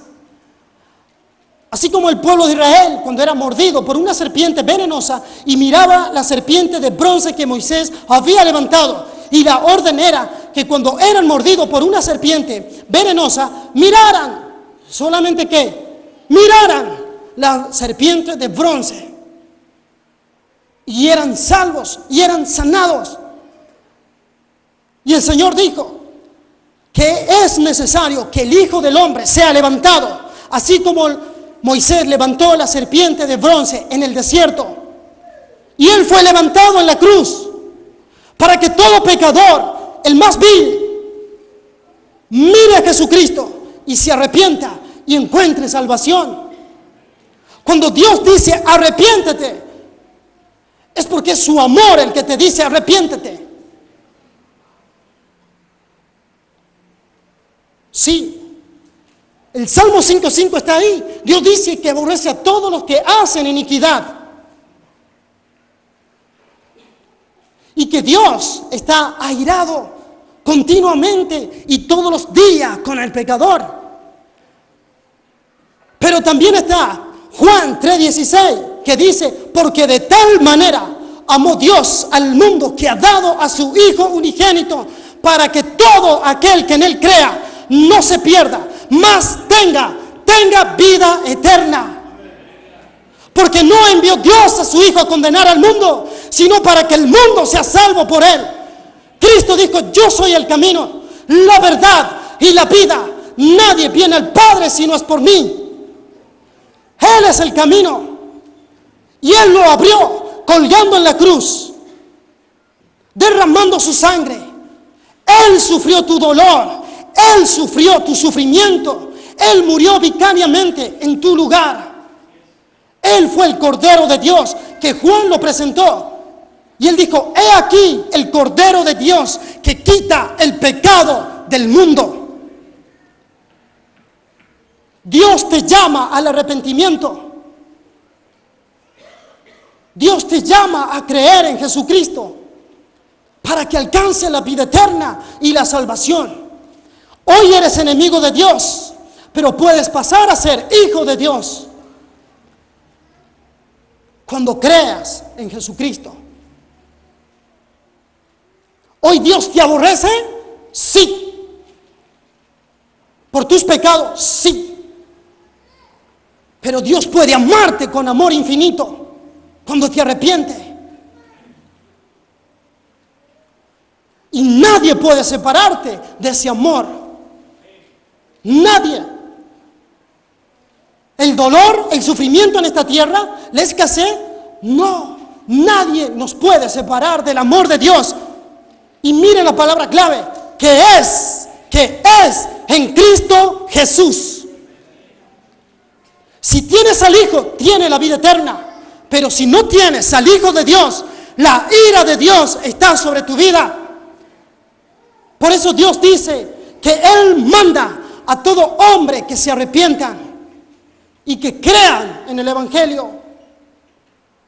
Así como el pueblo de Israel, cuando era mordido por una serpiente venenosa y miraba la serpiente de bronce que Moisés había levantado, y la orden era que cuando eran mordidos por una serpiente venenosa, miraran, solamente que miraran la serpiente de bronce, y eran salvos, y eran sanados. Y el Señor dijo que es necesario que el Hijo del Hombre sea levantado, así como Moisés levantó la serpiente de bronce en el desierto, y Él fue levantado en la cruz, para que todo pecador, el más vil, mire a Jesucristo y se arrepienta y encuentre salvación. Cuando Dios dice arrepiéntete, es porque es su amor el que te dice arrepiéntete. Sí. El Salmo 5:5 está ahí. Dios dice que aborrece a todos los que hacen iniquidad. Y que Dios está airado continuamente y todos los días con el pecador. Pero también está Juan 3:16, que dice, porque de tal manera amó Dios al mundo que ha dado a su Hijo unigénito, para que todo aquel que en Él crea no se pierda, mas tenga vida eterna. Porque no envió Dios a su Hijo a condenar al mundo, sino para que el mundo sea salvo por Él. Cristo dijo, yo soy el camino, la verdad y la vida. Nadie viene al Padre si no es por mí. Él es el camino. Y Él lo abrió colgando en la cruz, derramando su sangre. Él sufrió tu dolor. Él sufrió tu sufrimiento. Él murió vicariamente en tu lugar. Él fue el Cordero de Dios que Juan lo presentó. Y él dijo, he aquí el Cordero de Dios que quita el pecado del mundo. Dios te llama al arrepentimiento. Dios te llama a creer en Jesucristo para que alcance la vida eterna y la salvación. Hoy eres enemigo de Dios, pero puedes pasar a ser hijo de Dios cuando creas en Jesucristo. ¿Hoy Dios te aborrece? Sí. ¿Por tus pecados? Sí. Pero Dios puede amarte con amor infinito cuando te arrepientes. Y nadie puede separarte de ese amor. Nadie. El dolor, el sufrimiento en esta tierra, la escasez, no. Nadie nos puede separar del amor de Dios. Y miren la palabra clave, que es en Cristo Jesús. Si tienes al Hijo, tiene la vida eterna. Pero si no tienes al Hijo de Dios, la ira de Dios está sobre tu vida. Por eso Dios dice que Él manda a todo hombre que se arrepientan y que crean en el Evangelio.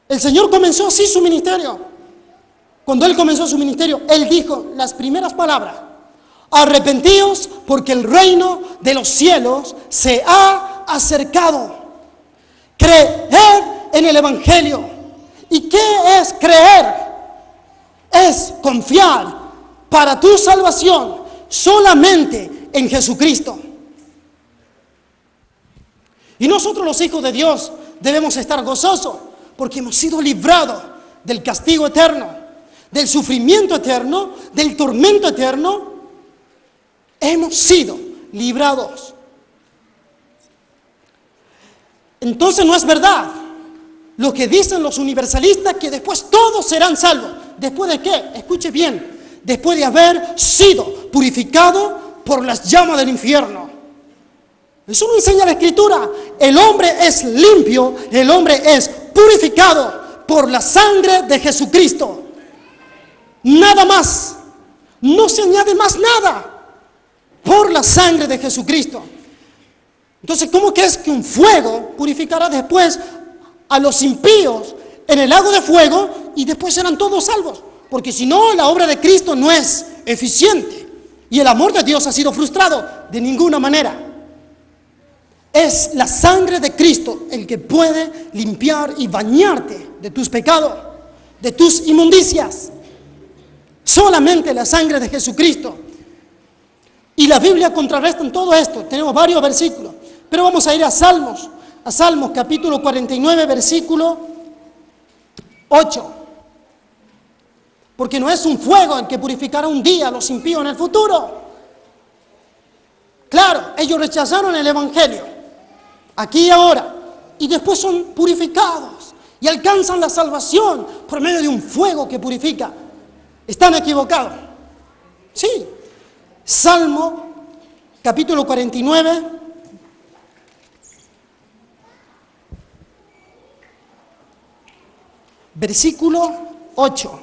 El Señor comenzó así su ministerio. Cuando Él comenzó su ministerio, Él dijo las primeras palabras: arrepentíos porque el reino de los cielos se ha acercado. Creer en el Evangelio. ¿Y qué es creer? Es confiar para tu salvación solamente en Jesucristo. Y nosotros, los hijos de Dios, debemos estar gozosos porque hemos sido librados del castigo eterno, del sufrimiento eterno, del tormento eterno. Hemos sido librados. Entonces no es verdad lo que dicen los universalistas, que después todos serán salvos. ¿Después de qué? Escuche bien. Después de haber sido purificado por las llamas del infierno. Eso no enseña la Escritura. El hombre es limpio, el hombre es purificado por la sangre de Jesucristo. Nada más. No se añade más nada. Por la sangre de Jesucristo. Entonces, ¿cómo que es que un fuego purificará después a los impíos en el lago de fuego y después serán todos salvos? Porque si no, la obra de Cristo no es eficiente y el amor de Dios ha sido frustrado de ninguna manera. Es la sangre de Cristo el que puede limpiar y bañarte de tus pecados, de tus inmundicias. Solamente la sangre de Jesucristo. Y la Biblia contrarresta en todo esto. Tenemos varios versículos. Pero vamos a ir a Salmos. A Salmos capítulo 49, versículo 8. Porque no es un fuego el que purificará un día a los impíos en el futuro. Claro, ellos rechazaron el Evangelio. Aquí y ahora. Y después son purificados. Y alcanzan la salvación por medio de un fuego que purifica. ¿Están equivocados? Sí. Salmo, capítulo 49, versículo 8.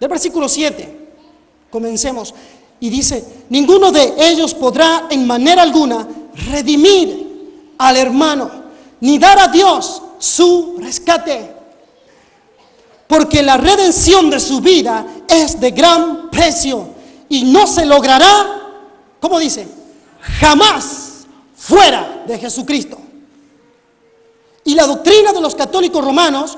Del versículo 7, comencemos. Y dice: ninguno de ellos podrá en manera alguna redimir al hermano, ni dar a Dios su rescate. Porque la redención de su vida es de gran precio y no se logrará, ¿cómo dice? Jamás fuera de Jesucristo. Y la doctrina de los católicos romanos,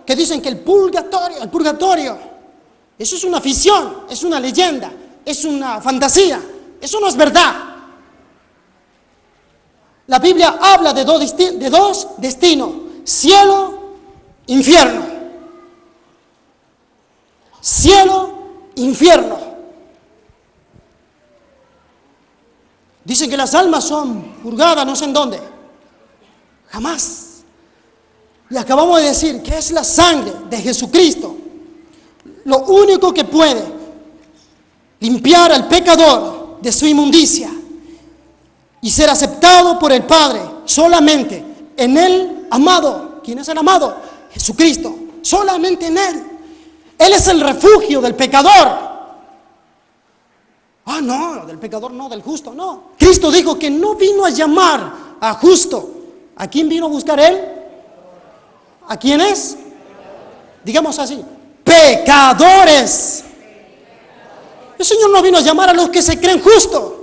que dicen que el purgatorio, eso es una ficción, es una leyenda, es una fantasía. Eso no es verdad. La Biblia habla de dos destinos: cielo, infierno. Cielo, infierno. Dicen que las almas son purgadas, no sé en dónde. Jamás. Y acabamos de decir que es la sangre de Jesucristo lo único que puede limpiar al pecador de su inmundicia y ser aceptado por el Padre solamente en el amado. ¿Quién es el amado? Jesucristo. Solamente en Él. Él es el refugio del pecador. Ah, no, del pecador no, del justo, no. Cristo dijo que no vino a llamar a justo. ¿A quién vino a buscar Él? ¿A quién es? Digamos así: pecadores. El Señor no vino a llamar a los que se creen justos.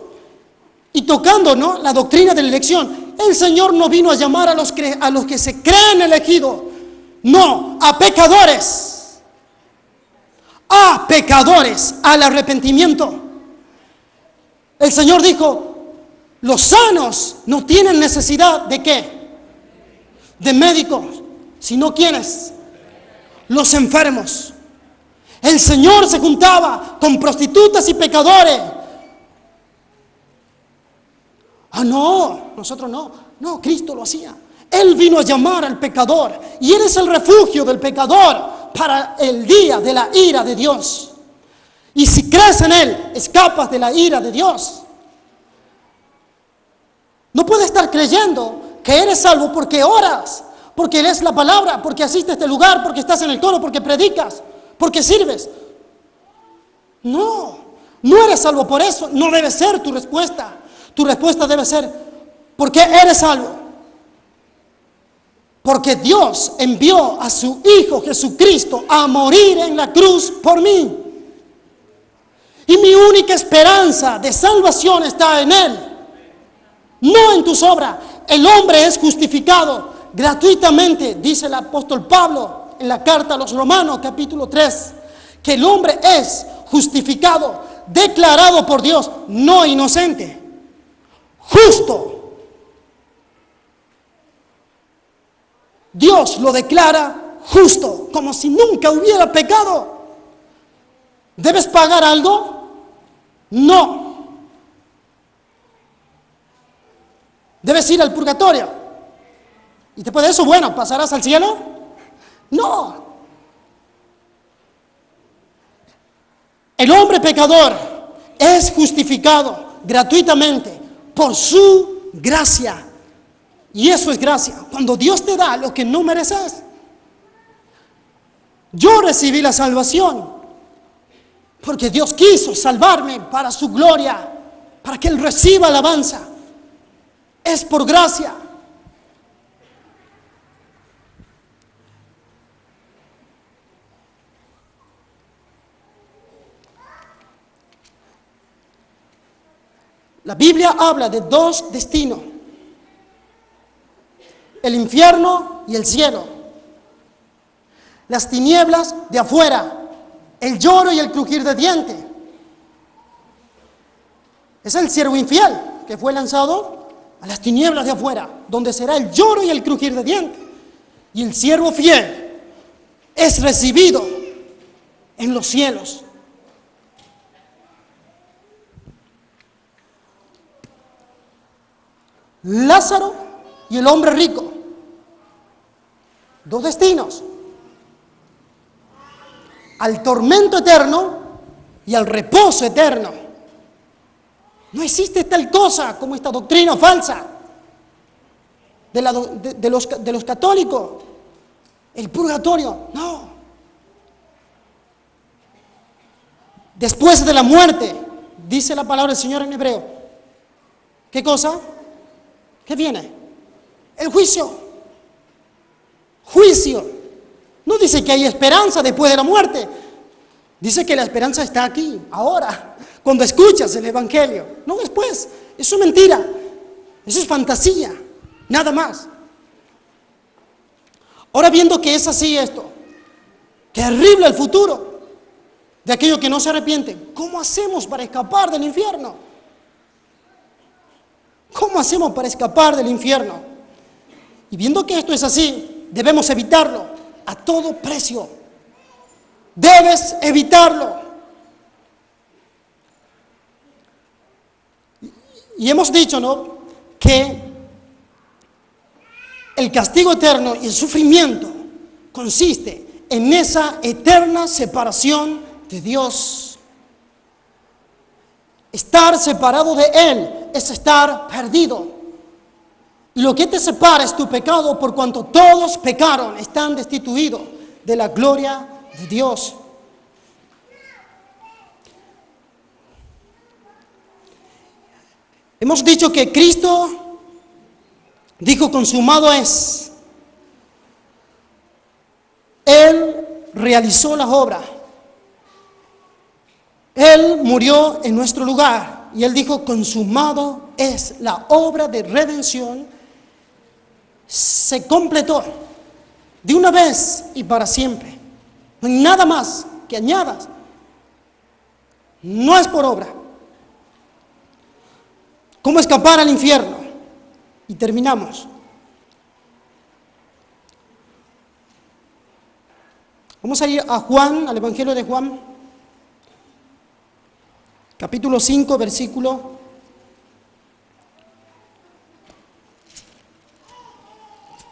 Y tocando, ¿no?, la doctrina de la elección, el Señor no vino a llamar a los que se creen elegidos. No, a pecadores. A pecadores, al arrepentimiento. El Señor dijo: los sanos no tienen necesidad de ¿qué? De médicos, sino ¿quiénes? Los enfermos. El Señor se juntaba con prostitutas y pecadores. Ah, no, nosotros no. No, Cristo lo hacía. Él vino a llamar al pecador. Y Él es el refugio del pecador para el día de la ira de Dios. Y si crees en Él, escapas de la ira de Dios. No puedes estar creyendo que eres salvo porque oras, porque lees la palabra, porque asistes a este lugar, porque estás en el coro, porque predicas, porque sirves. No, no eres salvo por eso. No debe ser tu respuesta. Tu respuesta debe ser, ¿por qué eres salvo? Porque Dios envió a su Hijo Jesucristo a morir en la cruz por mí. Y mi única esperanza de salvación está en Él, no en tus obras. El hombre es justificado gratuitamente, dice el apóstol Pablo en la carta a los Romanos, capítulo 3, que el hombre es justificado, declarado por Dios, no inocente, justo. Dios lo declara justo, como si nunca hubiera pecado. ¿Debes pagar algo? No. ¿Debes ir al purgatorio? Y después de eso, bueno, ¿pasarás al cielo? No. El hombre pecador es justificado gratuitamente por su gracia. Y eso es gracia. Cuando Dios te da lo que no mereces. Yo recibí la salvación porque Dios quiso salvarme para su gloria, para que Él reciba alabanza. Es por gracia. La Biblia habla de dos destinos: el infierno y el cielo. Las tinieblas de afuera, el lloro y el crujir de dientes. Es el siervo infiel que fue lanzado a las tinieblas de afuera, donde será el lloro y el crujir de dientes. Y el siervo fiel es recibido en los cielos. Lázaro y el hombre rico. Dos destinos: al tormento eterno y al reposo eterno. No existe tal cosa como esta doctrina falsa de los católicos, el purgatorio. No. Después de la muerte, dice la palabra del Señor en hebreo, ¿qué cosa? ¿Qué viene? El juicio. Juicio. No dice que hay esperanza después de la muerte. Dice que la esperanza está aquí, ahora, cuando escuchas el Evangelio. No después. Eso es mentira. Eso es fantasía. Nada más. Ahora, viendo que es así esto, terrible el futuro de aquellos que no se arrepienten, ¿cómo hacemos para escapar del infierno? ¿Cómo hacemos para escapar del infierno? Y viendo que esto es así, debemos evitarlo a todo precio. Debes evitarlo. Y hemos dicho, ¿no?, que el castigo eterno y el sufrimiento consiste en esa eterna separación de Dios. Estar separado de Él es estar perdido. Y lo que te separa es tu pecado, por cuanto todos pecaron, están destituidos de la gloria de Dios. Hemos dicho que Cristo dijo: consumado es. Él realizó la obra. Él murió en nuestro lugar. Y Él dijo: consumado es. La obra de redención se completó de una vez y para siempre. No hay nada más que añadas. No es por obra. ¿Cómo escapar al infierno? Y terminamos. Vamos a ir a Juan, al Evangelio de Juan, capítulo 5, versículo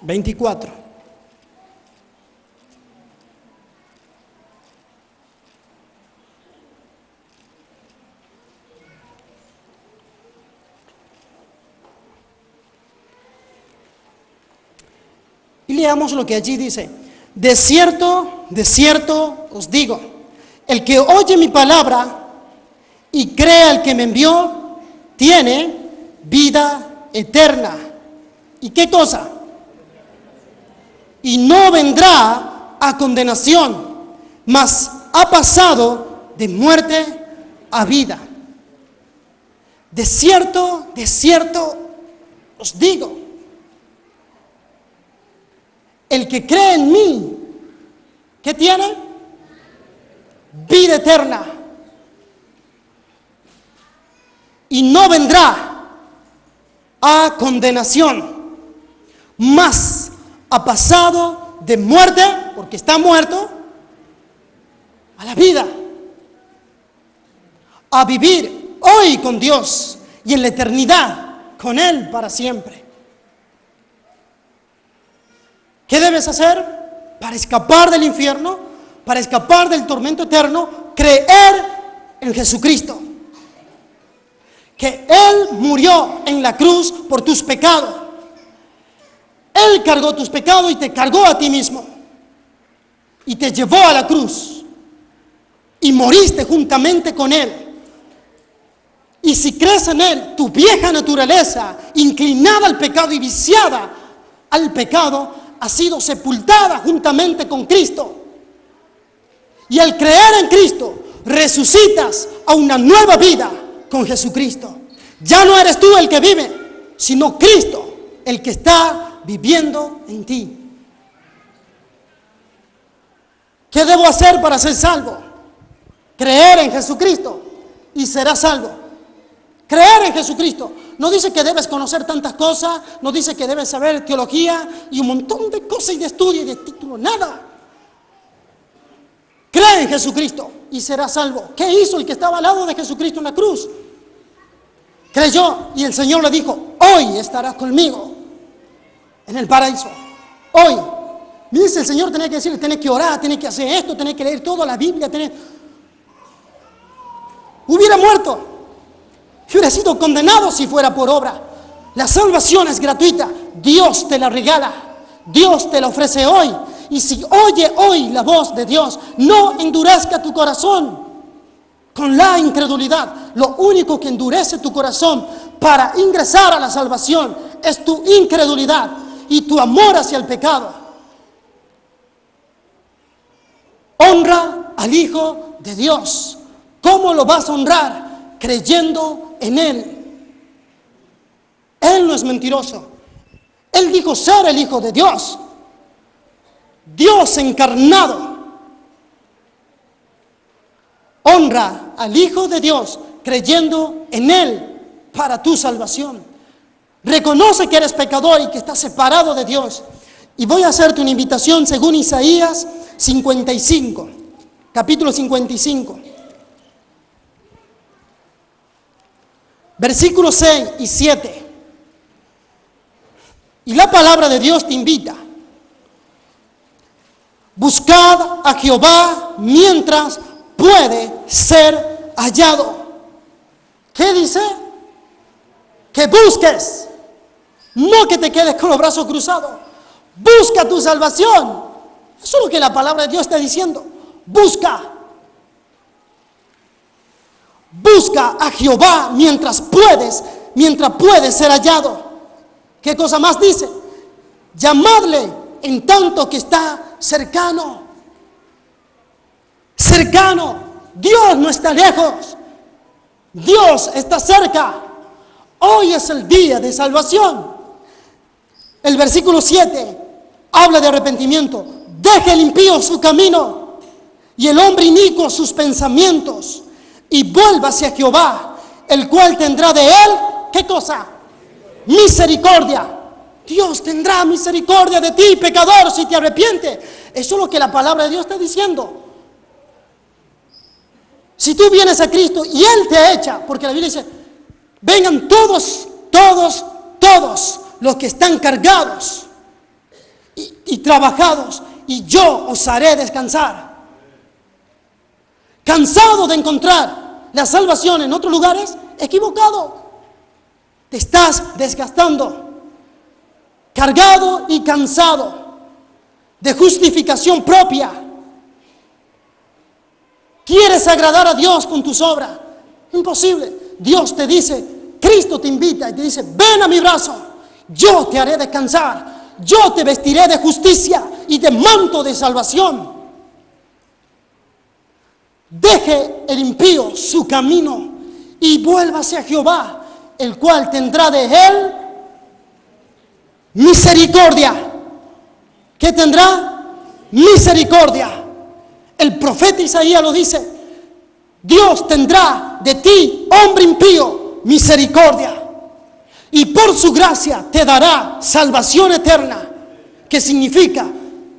24. Y leamos lo que allí dice. De cierto os digo, el que oye mi palabra y cree al que me envió, tiene vida eterna. ¿Y qué cosa? Y no vendrá a condenación, mas ha pasado de muerte a vida. De cierto os digo, el que cree en mí, ¿qué tiene? Vida eterna. Y no vendrá a condenación, mas ha pasado de muerte, porque está muerto, a la vida, a vivir hoy con Dios y en la eternidad con Él para siempre. ¿Qué debes hacer para escapar del infierno, para escapar del tormento eterno? Creer en Jesucristo, que Él murió en la cruz por tus pecados. Él cargó tus pecados y te cargó a ti mismo y te llevó a la cruz y moriste juntamente con Él. Y si crees en Él, tu vieja naturaleza, inclinada al pecado y viciada al pecado, ha sido sepultada juntamente con Cristo. Y al creer en Cristo, resucitas a una nueva vida con Jesucristo. Ya no eres tú el que vive, sino Cristo el que está viviendo en ti. ¿Qué debo hacer para ser salvo? Creer en Jesucristo y serás salvo. Creer en Jesucristo. No dice que debes conocer tantas cosas, no dice que debes saber teología y un montón de cosas y de estudio y de título, nada. Cree en Jesucristo y serás salvo. ¿Qué hizo el que estaba al lado de Jesucristo en la cruz? Creyó y el Señor le dijo, hoy estarás conmigo en el paraíso. Hoy. Dice el Señor, tenés que decirle, tenés que orar, tenés que hacer esto, tenés que leer toda la Biblia, hubiera muerto. Hubiera sido condenado si fuera por obra. La salvación es gratuita. Dios te la regala. Dios te la ofrece hoy. Y si oye hoy la voz de Dios, no endurezca tu corazón con la incredulidad. Lo único que endurece tu corazón para ingresar a la salvación es tu incredulidad y tu amor hacia el pecado. Honra al Hijo de Dios. ¿Cómo lo vas a honrar? Creyendo en Él. Él no es mentiroso. Él dijo ser el Hijo de Dios. Dios encarnado. Honra al Hijo de Dios creyendo en Él para tu salvación. Reconoce que eres pecador y que estás separado de Dios. Y voy a hacerte una invitación según Isaías 55, capítulo 55. Versículos 6 y 7. Y la palabra de Dios te invita. Buscad a Jehová mientras puede ser hallado. ¿Qué dice? Que busques. No que te quedes con los brazos cruzados. Busca tu salvación. Eso es lo que la palabra de Dios está diciendo. Busca. Busca a Jehová mientras puedes ser hallado. ¿Qué cosa más dice? Llamadle en tanto que está cercano. Cercano. Dios no está lejos. Dios está cerca. Hoy es el día de salvación. El versículo 7 habla de arrepentimiento. Deje el impío su camino y el hombre inicuo sus pensamientos. Y vuelva hacia Jehová, el cual tendrá de él, ¿qué cosa? Misericordia. Dios tendrá misericordia de ti, pecador, si te arrepientes. Eso es lo que la palabra de Dios está diciendo. Si tú vienes a Cristo y Él te echa, porque la Biblia dice, vengan todos los que están cargados y trabajados, y yo os haré descansar. Cansado de encontrar la salvación en otros lugares, equivocado. Te estás desgastando, cargado y cansado. de justificación propia. ¿Quieres agradar a Dios con tus obras? Imposible. Dios te dice, Cristo te invita y te dice, ven a mi brazo, yo te haré descansar, yo te vestiré de justicia y de manto de salvación. Deje el impío su camino y vuélvase a Jehová, el cual tendrá de él misericordia. ¿Qué tendrá? Misericordia. El profeta Isaías lo dice, Dios tendrá de ti, hombre impío, misericordia. Y por su gracia te dará salvación eterna, que significa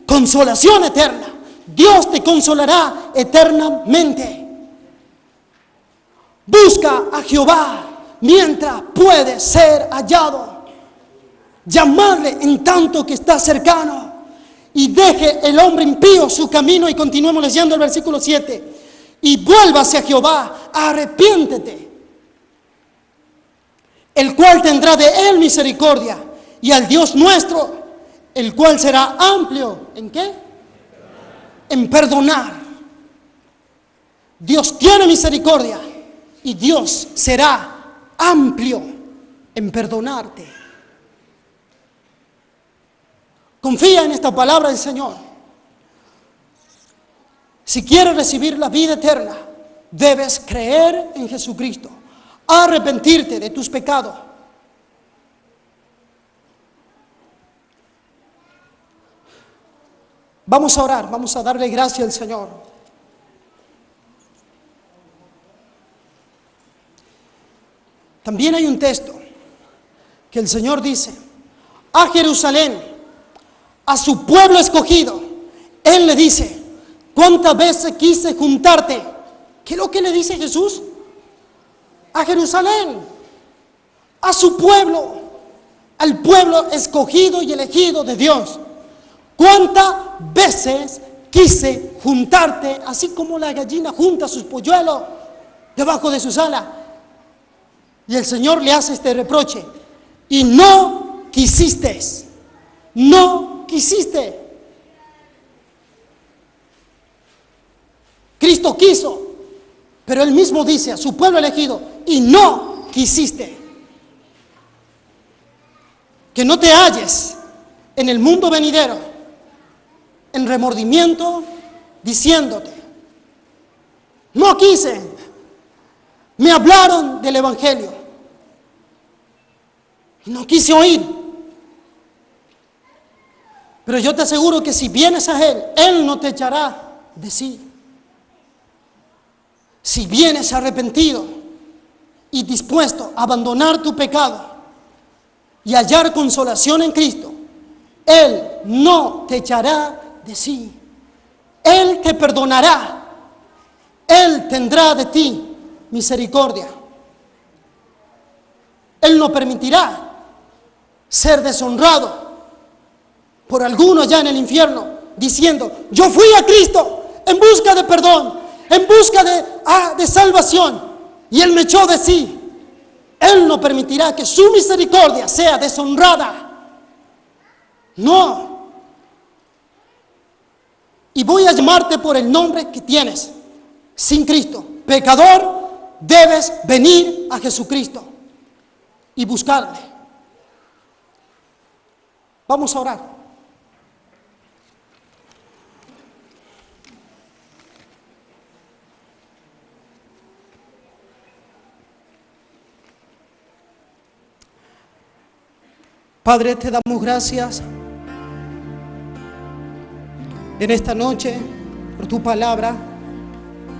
consolación eterna. Dios te consolará eternamente. Busca a Jehová mientras puede ser hallado. Llamarle en tanto que está cercano. Y deje el hombre impío su camino. Y continuemos leyendo el versículo 7. Y vuélvase a Jehová, arrepiéntete, el cual tendrá de él misericordia. Y al Dios nuestro, el cual será amplio. ¿En qué? En perdonar. Dios tiene misericordia y Dios será amplio en perdonarte. Confía en esta palabra del Señor. Si quieres recibir la vida eterna, debes creer en Jesucristo, arrepentirte de tus pecados. Vamos a orar, vamos a darle gracias al Señor. También hay un texto que el Señor dice, a Jerusalén, a su pueblo escogido, Él le dice, ¿cuántas veces quise juntarte? ¿Qué es lo que le dice Jesús? A Jerusalén, a su pueblo, al pueblo escogido y elegido de Dios. ¿Cuántas veces quise juntarte, así como la gallina junta sus polluelos debajo de sus alas? Y el Señor le hace este reproche, y no quisiste, no quisiste. Cristo quiso, pero Él mismo dice a su pueblo elegido, y no quisiste. Que no te halles en el mundo venidero en remordimiento, diciéndote, no quise, me hablaron del Evangelio y no quise oír. Pero yo te aseguro que si vienes a Él, Él no te echará de sí. Si vienes arrepentido y dispuesto a abandonar tu pecado y hallar consolación en Cristo, Él no te echará de sí. Él te perdonará. Él tendrá de ti misericordia. Él no permitirá ser deshonrado por alguno allá en el infierno diciendo, yo fui a Cristo en busca de perdón, en busca de salvación, y Él me echó de sí. Él no permitirá que su misericordia sea deshonrada. No. Y voy a llamarte por el nombre que tienes, sin Cristo. Pecador, debes venir a Jesucristo y buscarle. Vamos a orar. Padre, te damos gracias en esta noche por tu palabra.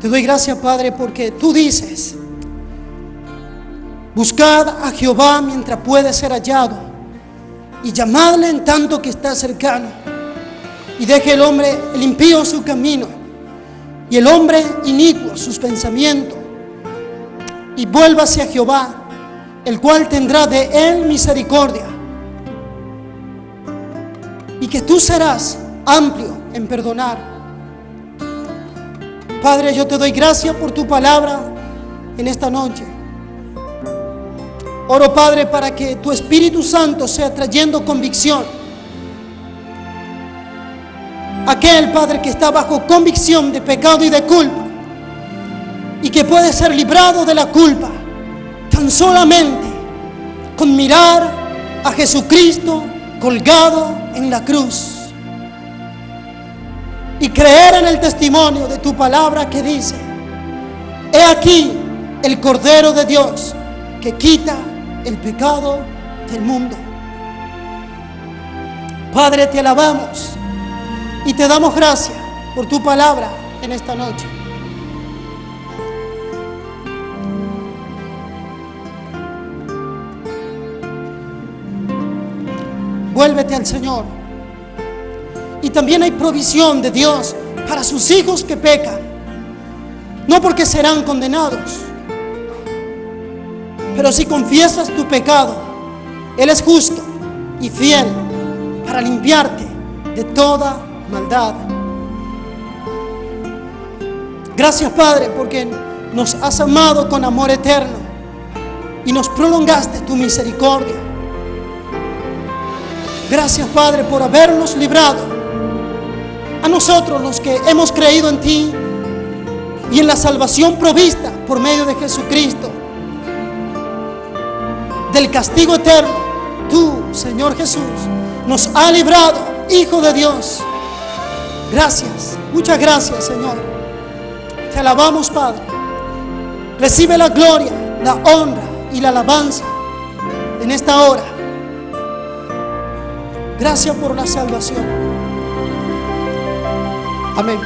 Te doy gracias, Padre, porque tú dices, buscad a Jehová mientras puede ser hallado y llamadle en tanto que está cercano. Y deje el hombre, el impío, su camino y el hombre inicuo sus pensamientos, y vuélvase a Jehová, el cual tendrá de él misericordia, y que tú serás amplio en perdonar. Padre, yo te doy gracias por tu palabra en esta noche. Oro, Padre, para que tu Espíritu Santo sea trayendo convicción aquel, Padre, que está bajo convicción de pecado y de culpa, y que puede ser librado de la culpa tan solamente con mirar a Jesucristo colgado en la cruz y creer en el testimonio de tu palabra que dice: he aquí el Cordero de Dios que quita el pecado del mundo. Padre, te alabamos y te damos gracias por tu palabra en esta noche. Vuélvete al Señor. Y también hay provisión de Dios para sus hijos que pecan, no porque serán condenados, pero si confiesas tu pecado, Él es justo y fiel para limpiarte de toda maldad. Gracias, Padre, porque nos has amado con amor eterno y nos prolongaste tu misericordia. Gracias, Padre, por habernos librado a nosotros, los que hemos creído en ti y en la salvación provista por medio de Jesucristo, del castigo eterno. Tú, Señor Jesús, nos has librado, Hijo de Dios. Gracias, muchas gracias, Señor. Te alabamos, Padre. Recibe la gloria, la honra y la alabanza en esta hora. Gracias por la salvación. Amén.